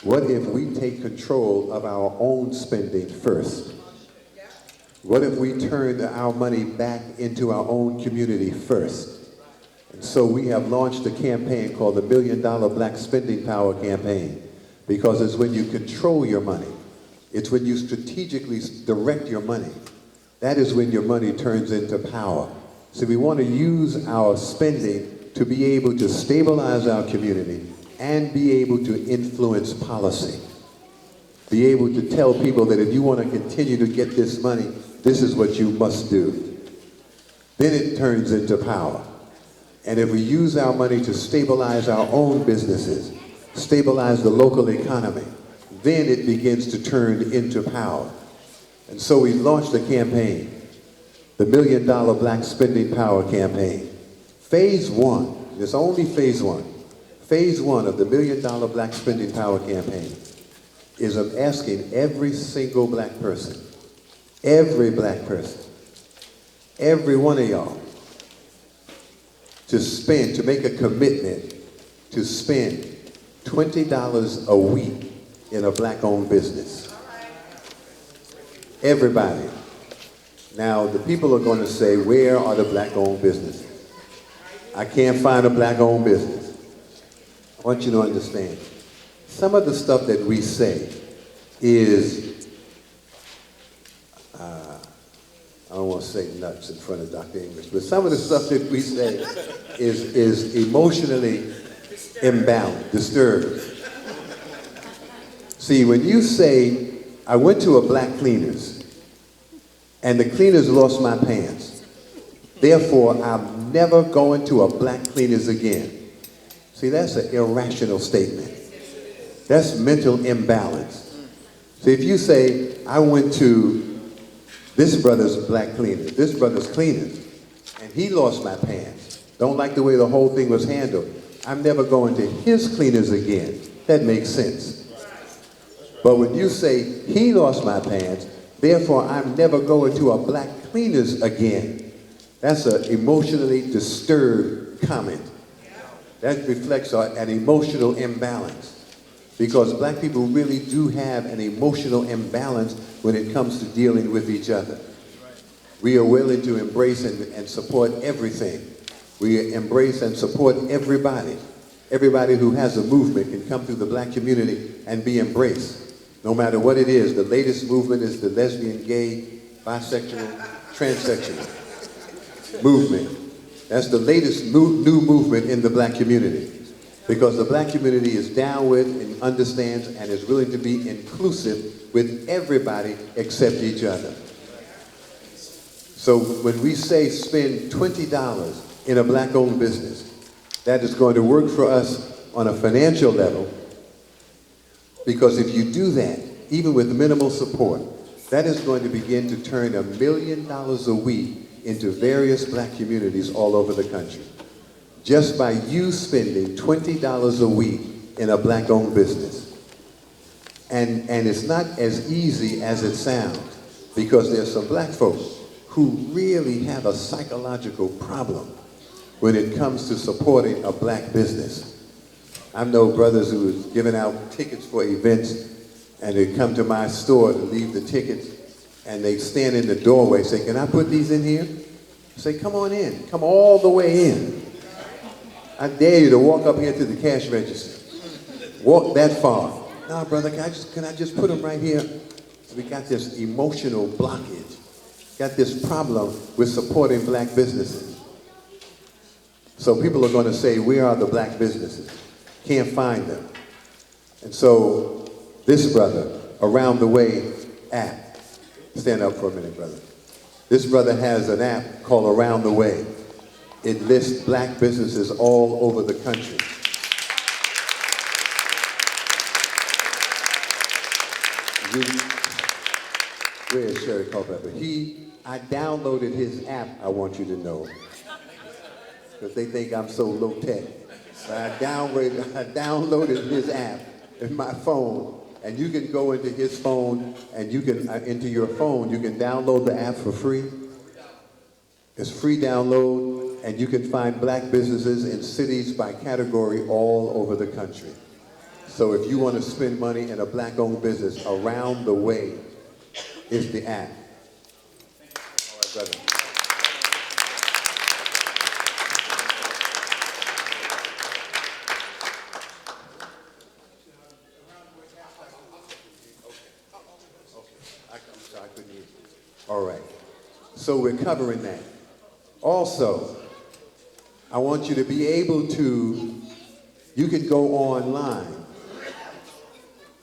What if we take control of our own spending first? What if we turn our money back into our own community first? And so we have launched a campaign called the $1 Million Black Spending Power Campaign, because it's when you control your money. It's when you strategically direct your money. That is when your money turns into power. So we want to use our spending to be able to stabilize our community and be able to influence policy. Be able to tell people that if you want to continue to get this money, this is what you must do. Then it turns into power. And if we use our money to stabilize our own businesses, stabilize the local economy, then it begins to turn into power. And so we launched a campaign, the $1 Million Black Spending Power Campaign. Phase one, it's only phase one. Phase one of the $1 Million Black Spending Power Campaign is of asking every single black person, every one of y'all, to make a commitment to spend $20 a week in a black-owned business. Everybody. Now, the people are going to say, where are the black-owned businesses? I can't find a black-owned business. I want you to understand. Some of the stuff that we say is, I don't want to say nuts in front of Dr. English, but some of the stuff that we say is emotionally imbalanced, disturbed. See, when you say, I went to a black cleaners, and the cleaners lost my pants, therefore I'm never going to a black cleaners again. See, that's an irrational statement. That's mental imbalance. See, if you say, I went to this brother's black cleaners, this brother's cleaners, and he lost my pants, don't like the way the whole thing was handled, I'm never going to his cleaners again. That makes sense. But when you say, he lost my pants, therefore I'm never going to a black cleaners again, that's an emotionally disturbed comment. That reflects an emotional imbalance. Because black people really do have an emotional imbalance when it comes to dealing with each other. We are willing to embrace and support everything. We embrace and support everybody. Everybody who has a movement can come through the black community and be embraced. No matter what it is, the latest movement is the lesbian, gay, bisexual, transsexual movement. That's the latest new movement in the black community. Because the black community is down with and understands and is willing to be inclusive with everybody except each other. So when we say spend $20 in a black-owned business, that is going to work for us on a financial level, because if you do that, even with minimal support, that is going to begin to turn $1 million a week into various black communities all over the country. Just by you spending $20 a week in a black-owned business. And it's not as easy as it sounds, because there's some black folks who really have a psychological problem when it comes to supporting a black business. I know brothers who have given out tickets for events, and they come to my store to leave the tickets, and they stand in the doorway, say, can I put these in here? I say, come on in, come all the way in. I dare you to walk up here to the cash register. Walk that far. No, brother, can I just put them right here? So we got this emotional blockage. Got this problem with supporting black businesses. So people are going to say, where are the black businesses? Can't find them. And so this brother, Around the Way app. Stand up for a minute, brother. This brother has an app called Around the Way. It lists black businesses all over the country. Where's Sherry Culpepper? I downloaded his app, I want you to know, because they think I'm so low tech. So I downloaded his app in my phone, and you can go into his phone, and you can, into your phone, you can download the app for free. It's free download. And you can find black businesses in cities by category all over the country. So if you want to spend money in a black-owned business, Around the Way is the app. All right, brother. I'm sorry, I couldn't hear you. All right. So we're covering that. Also, I want you to be able to, you can go online.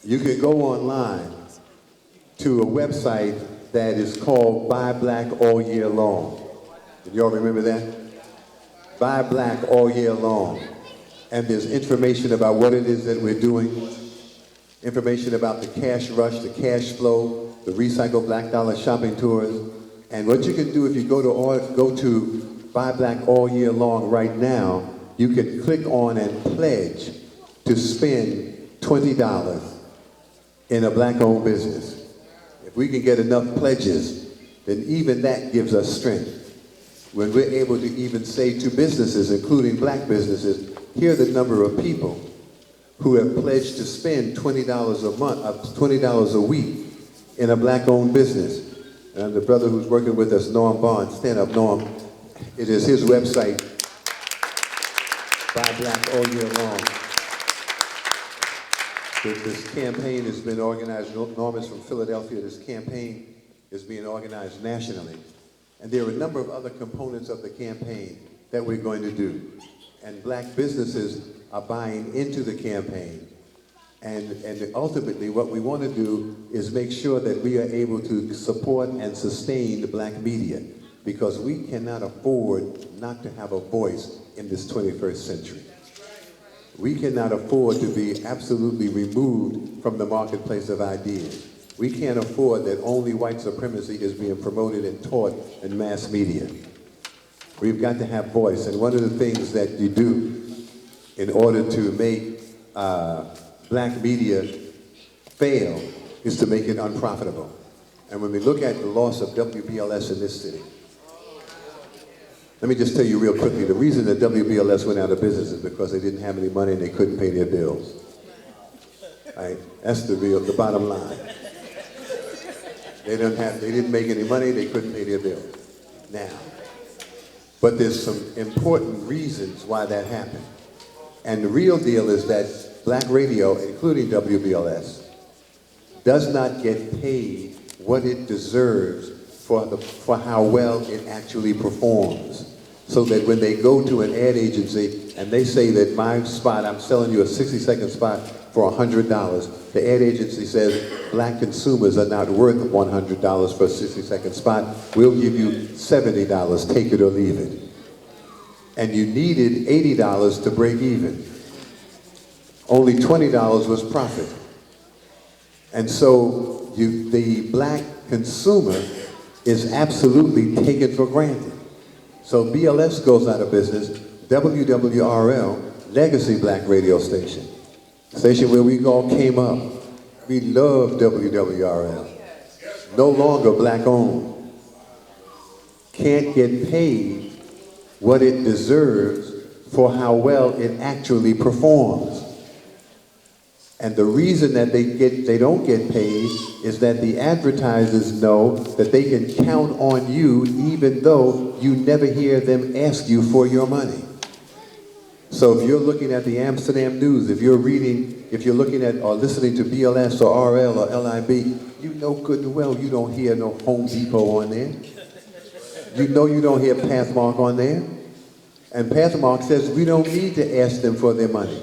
You can go online to a website that is called Buy Black All Year Long. Did y'all remember that? Buy Black All Year Long. And there's information about what it is that we're doing, information about the cash rush, the cash flow, the Recycle Black Dollar shopping tours. And what you can do if you go to Buy Black All Year Long right now, you can click on and pledge to spend $20 in a black-owned business. If we can get enough pledges, then even that gives us strength. when we're able to even say to businesses, including black businesses, here are the number of people who have pledged to spend $20 a month, $20 a week in a black-owned business. And the brother who's working with us, Norm Barnes, stand up, Norm. It is his website, Buy Black All Year Long. This campaign has been organized, Norm is from Philadelphia, this campaign is being organized nationally. And there are a number of other components of the campaign that we're going to do. And black businesses are buying into the campaign. And ultimately what we want to do is make sure that we are able to support and sustain the black media, because we cannot afford not to have a voice in this 21st century. We cannot afford to be absolutely removed from the marketplace of ideas. We can't afford that only white supremacy is being promoted and taught in mass media. We've got to have voice, and one of the things that you do in order to make black media fail is to make it unprofitable. And when we look at the loss of WBLS in this city, let me just tell you real quickly, the reason that WBLS went out of business is because they didn't have any money and they couldn't pay their bills. Right? That's the bottom line. They didn't make any money, they couldn't pay their bills. Now, but there's some important reasons why that happened. And the real deal is that black radio, including WBLS, does not get paid what it deserves for how well it actually performs. So that when they go to an ad agency and they say that my spot, I'm selling you a 60-second spot for $100, the ad agency says black consumers are not worth $100 for a 60-second spot. We'll give you $70, take it or leave it. And you needed $80 to break even. Only $20 was profit. And so the black consumer is absolutely taken for granted. So BLS goes out of business, WWRL, legacy black radio station where we all came up. We love WWRL. No longer black owned. Can't get paid what it deserves for how well it actually performs. And the reason that they don't get paid is that the advertisers know that they can count on you even though you never hear them ask you for your money. So if you're looking at the Amsterdam News, if you're looking at or listening to BLS or RL or LIB, you know good and well you don't hear no Home Depot on there. You know you don't hear Pathmark on there. And Pathmark says we don't need to ask them for their money.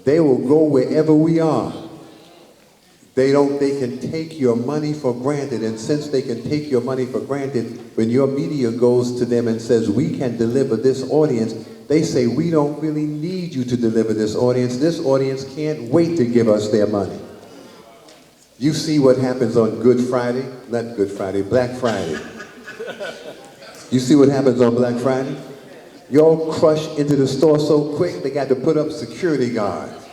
They will go wherever we are. They can take your money for granted, and since they can take your money for granted, when your media goes to them and says, we can deliver this audience, they say, we don't really need you to deliver this audience. This audience can't wait to give us their money. You see what happens on Black Friday. You see what happens on Black Friday? Y'all crush into the store so quick, they got to put up security guards.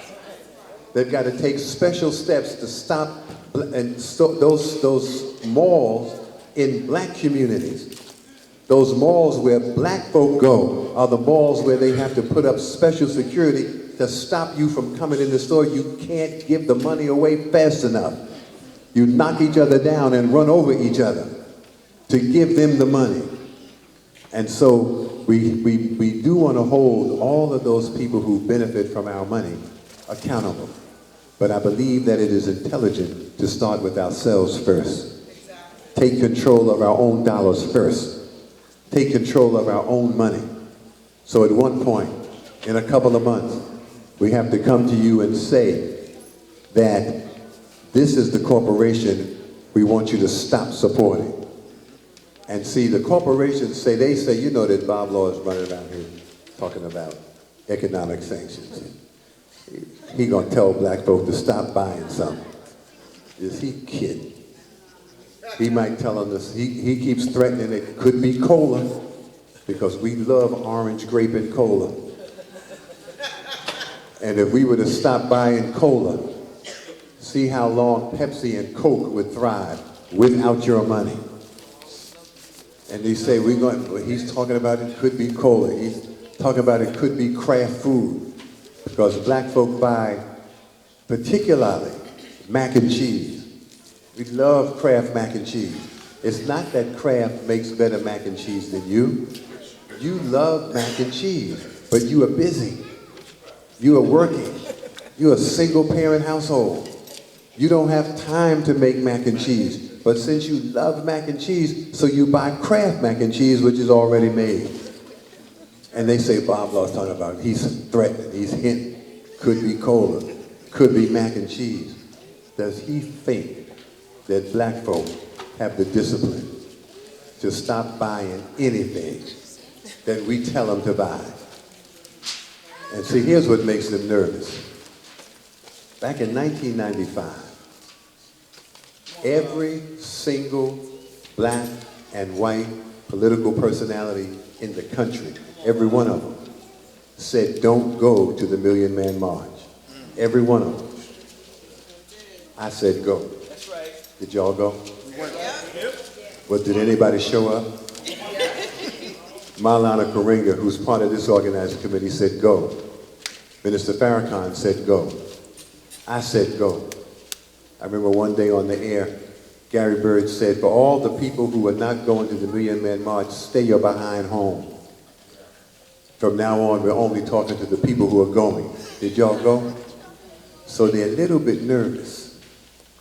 They've got to take special steps to stop and those malls in black communities. Those malls where black folk go are the malls where they have to put up special security to stop you from coming in the store. You can't give the money away fast enough. You knock each other down and run over each other to give them the money. And so we do want to hold all of those people who benefit from our money accountable. But I believe that it is intelligent to start with ourselves first. Take control of our own dollars first. Take control of our own money. So at one point, in a couple of months, we have to come to you and say that this is the corporation we want you to stop supporting. And see, the corporations say, you know that Bob Law is running around here talking about economic sanctions. He gonna tell black folk to stop buying something. Is he kidding? He might tell them this, he keeps threatening it could be cola, because we love orange, grape, and cola. And if we were to stop buying cola, see how long Pepsi and Coke would thrive without your money. And they say, well, he's talking about it could be cola. He's talking about it could be craft food. Because black folk buy particularly mac and cheese. We love Kraft mac and cheese. It's not that Kraft makes better mac and cheese than you. You love mac and cheese, but you are busy. You are working. You're a single parent household. You don't have time to make mac and cheese. But since you love mac and cheese, so you buy Kraft mac and cheese, which is already made. And they say Bob Law's talking about, he's threatening, he's hinting, could be cola, could be mac and cheese. Does he think that black folk have the discipline to stop buying anything that we tell them to buy? And see, here's what makes them nervous. Back in 1995, every single black and white political personality in the country, every one of them, said don't go to the Million Man March. Every one of them. I said go. That's right. Did y'all go? We went. Yep. But did anybody show up? Maulana Karinga, who's part of this organizing committee, said go. Minister Farrakhan said go. I said go. I remember one day on the air, Gary Bird said, for all the people who are not going to the Million Man March, stay your behind home. From now on, we're only talking to the people who are going. Did y'all go? So they're a little bit nervous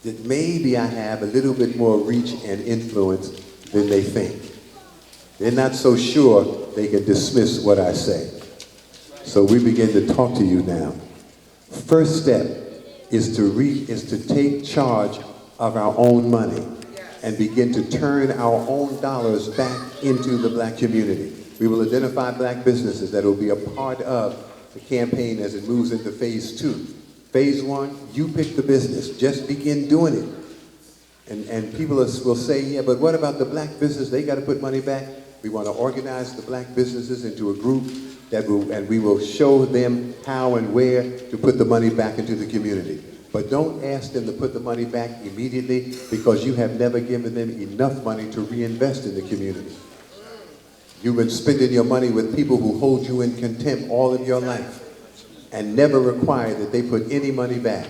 that maybe I have a little bit more reach and influence than they think. They're not so sure they can dismiss what I say. So we begin to talk to you now. First step is to take charge of our own money and begin to turn our own dollars back into the black community. We will identify black businesses that will be a part of the campaign as it moves into phase 2. Phase 1, you pick the business. Just begin doing it. And people will say, yeah, but what about the black business? They got to put money back. We want to organize the black businesses into a group and we will show them how and where to put the money back into the community. But don't ask them to put the money back immediately because you have never given them enough money to reinvest in the community. You've been spending your money with people who hold you in contempt all of your life and never require that they put any money back.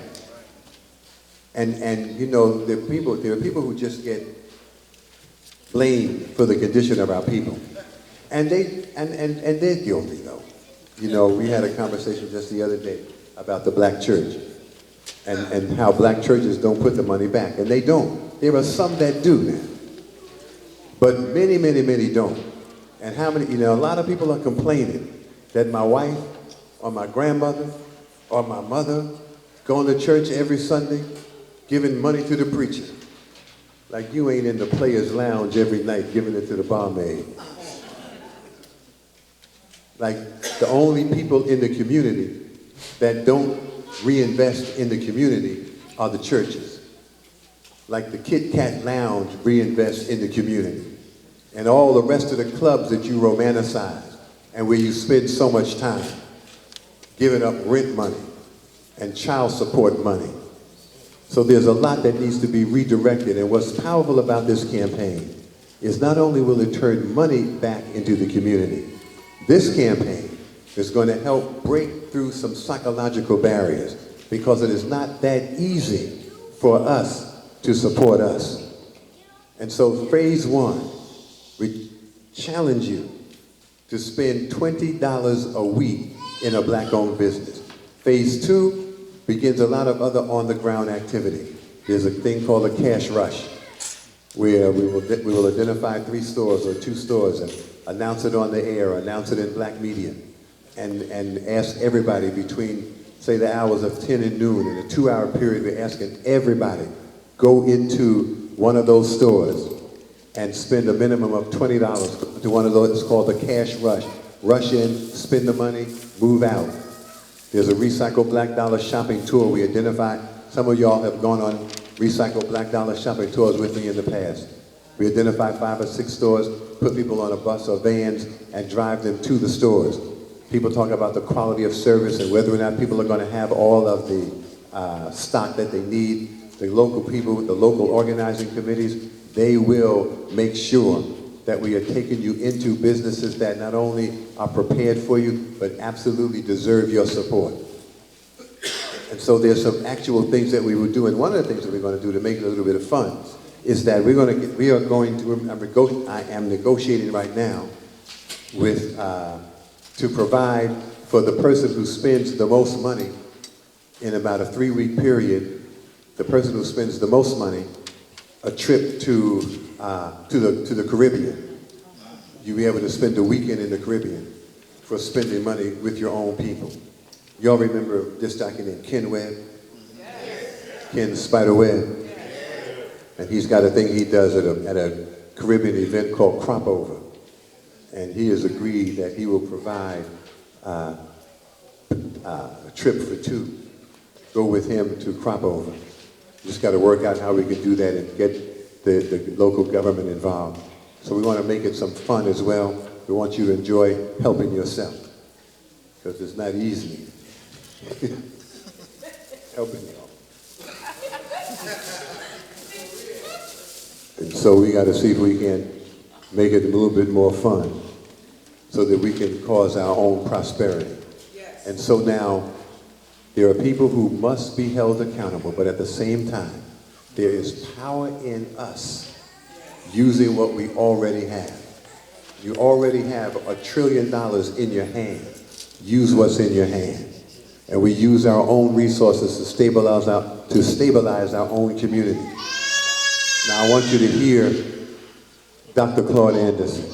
And you know, there are people who just get blamed for the condition of our people. And they're guilty though. You know, we had a conversation just the other day about the black church and how black churches don't put the money back. And they don't. There are some that do now. But many, many, many don't. And how many, you know, a lot of people are complaining that my wife or my grandmother or my mother going to church every Sunday, giving money to the preacher. Like you ain't in the players' lounge every night giving it to the barmaid. Like the only people in the community that don't reinvest in the community are the churches. Like the Kit Kat Lounge reinvests in the community. And all the rest of the clubs that you romanticize and where you spend so much time giving up rent money and child support money. So there's a lot that needs to be redirected. And what's powerful about this campaign is not only will it turn money back into the community, this campaign is going to help break through some psychological barriers because it is not that easy for us to support us. And so phase 1, we challenge you to spend $20 a week in a black-owned business. Phase 2 begins a lot of other on-the-ground activity. There's a thing called a cash rush, where we will identify 3 stores or 2 stores and announce it on the air, announce it in black media, and ask everybody between, say, the hours of 10 and noon, in a 2-hour period, we're asking everybody, go into one of those stores and spend a minimum of $20 to one of those. It's called the cash rush. Rush in, spend the money, move out. There's a Recycle Black Dollar shopping tour. We identify, some of y'all have gone on Recycle Black Dollar shopping tours with me in the past. We identify 5 or 6 stores, put people on a bus or vans, and drive them to the stores. People talk about the quality of service and whether or not people are going to have all of the stock that they need. The local people, the local organizing committees, they will make sure that we are taking you into businesses that not only are prepared for you, but absolutely deserve your support. And so there's some actual things that we will do, and one of the things that we're going to do to make it a little bit of fun is that I am negotiating right now with, to provide for the person who spends the most money in about a 3-week period, the person who spends the most money, a trip to the Caribbean. You'll be able to spend a weekend in the Caribbean for spending money with your own people. Y'all remember this doctor named Ken Webb? Yes. Ken Spiderweb? Yes. And he's got a thing he does at a Caribbean event called Crop Over. And he has agreed that he will provide a trip for 2. Go with him to Crop Over. Just got to work out how we can do that and get the local government involved. So we want to make it some fun as well. We want you to enjoy helping yourself, because it's not easy helping y'all. And so we got to see if we can make it a little bit more fun so that we can cause our own prosperity. Yes. And so now there are people who must be held accountable, but at the same time, there is power in us using what we already have. You already have $1 trillion in your hand. Use what's in your hand. And we use our own resources to stabilize our own community. Now I want you to hear Dr. Claude Anderson,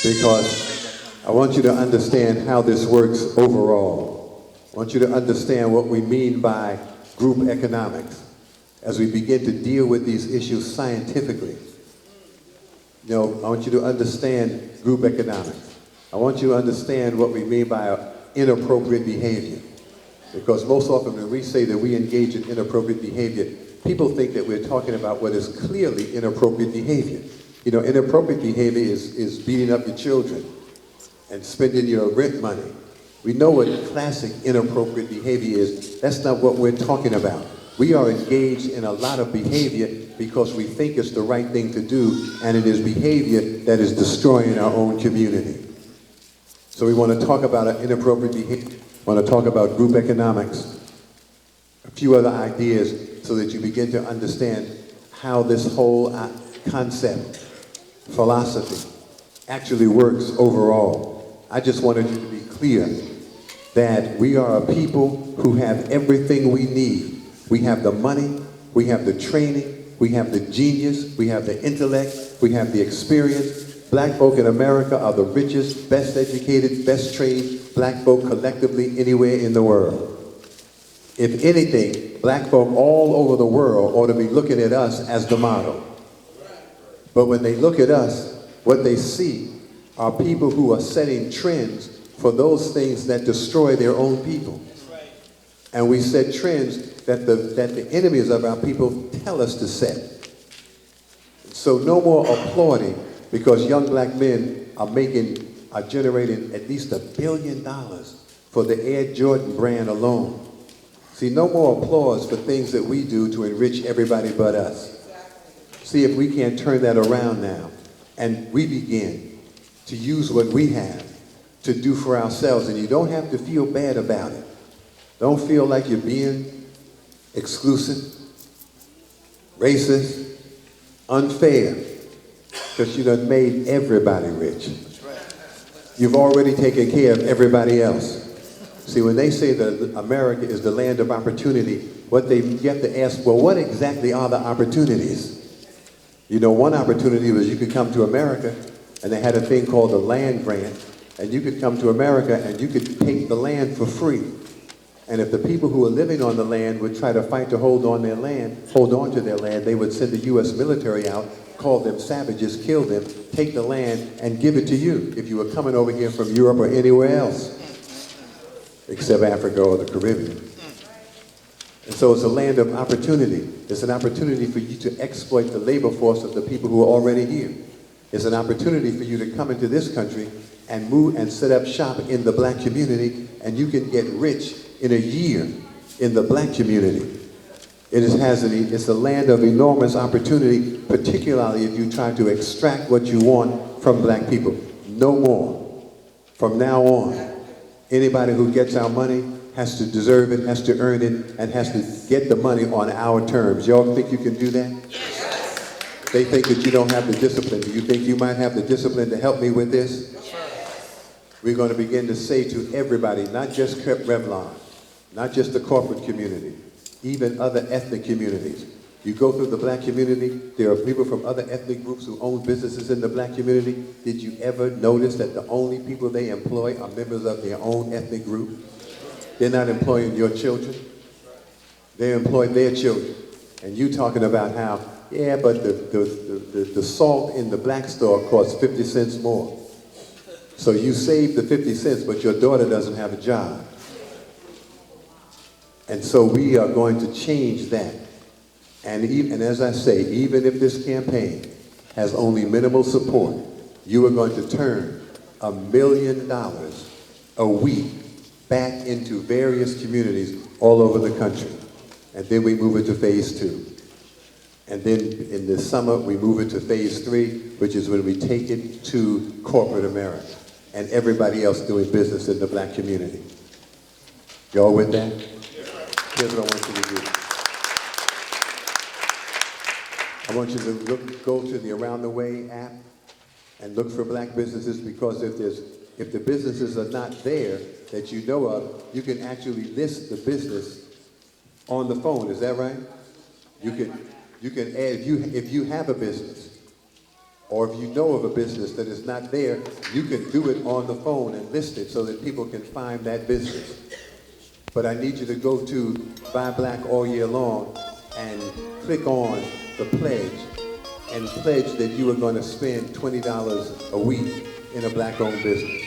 because I want you to understand how this works overall. I want you to understand what we mean by group economics as we begin to deal with these issues scientifically. You know, I want you to understand group economics. I want you to understand what we mean by inappropriate behavior. Because most often when we say that we engage in inappropriate behavior, people think that we're talking about what is clearly inappropriate behavior. You know, inappropriate behavior is beating up your children and spending your rent money. We know what classic inappropriate behavior is. That's not what we're talking about. We are engaged in a lot of behavior because we think it's the right thing to do, and it is behavior that is destroying our own community. So we want to talk about inappropriate behavior. We want to talk about group economics. A few other ideas so that you begin to understand how this whole concept, philosophy, actually works overall. I just wanted you to be clear that we are a people who have everything we need. We have the money, we have the training, we have the genius, we have the intellect, we have the experience. Black folk in America are the richest, best educated, best trained black folk collectively anywhere in the world. If anything, black folk all over the world ought to be looking at us as the model. But when they look at us, what they see are people who are setting trends for those things that destroy their own people. And we set trends that the enemies of our people tell us to set. So no more applauding because young black men are generating at least $1 billion for the Air Jordan brand alone. See, no more applause for things that we do to enrich everybody but us. See if we can't turn that around now. And we begin to use what we have to do for ourselves. And you don't have to feel bad about it. Don't feel like you're being exclusive, racist, unfair, because you done made everybody rich. You've already taken care of everybody else. See, when they say that America is the land of opportunity, you have to ask, well, what exactly are the opportunities? You know, one opportunity was you could come to America, and they had a thing called the land grant, and you could come to America and you could take the land for free. And if the people who were living on the land would try to fight to hold on to their land, they would send the U.S. military out, call them savages, kill them, take the land, and give it to you if you were coming over here from Europe or anywhere else, except Africa or the Caribbean. And so it's a land of opportunity. It's an opportunity for you to exploit the labor force of the people who are already here. It's an opportunity for you to come into this country and move and set up shop in the black community, and you can get rich in a year in the black community. It's a land of enormous opportunity, particularly if you try to extract what you want from black people. No more. From now on, anybody who gets our money has to deserve it, has to earn it, and has to get the money on our terms. Y'all think you can do that? They think that you don't have the discipline. Do you think you might have the discipline to help me with this? We're going to begin to say to everybody, not just Revlon, not just the corporate community, even other ethnic communities. You go through the black community, there are people from other ethnic groups who own businesses in the black community. Did you ever notice that the only people they employ are members of their own ethnic group? They're not employing your children. They employ their children. And you talking about how, yeah, but the salt in the black store costs 50 cents more. So you save the 50 cents, but your daughter doesn't have a job. And so we are going to change that. And as I say, even if this campaign has only minimal support, you are going to turn $1 million a week back into various communities all over the country. And then we move into phase 2. And then in the summer, we move into phase 3, which is when we take it to corporate America and everybody else doing business in the black community. Y'all with that? Here's what I want you to do. I want you to go to the Around the Way app and look for black businesses, because if the businesses are not there that you know of, you can actually list the business on the phone. Is that right? You can add, if you have a business, or if you know of a business that is not there, you can do it on the phone and list it so that people can find that business. But I need you to go to Buy Black All Year Long and click on the pledge and pledge that you are going to spend $20 a week in a black-owned business.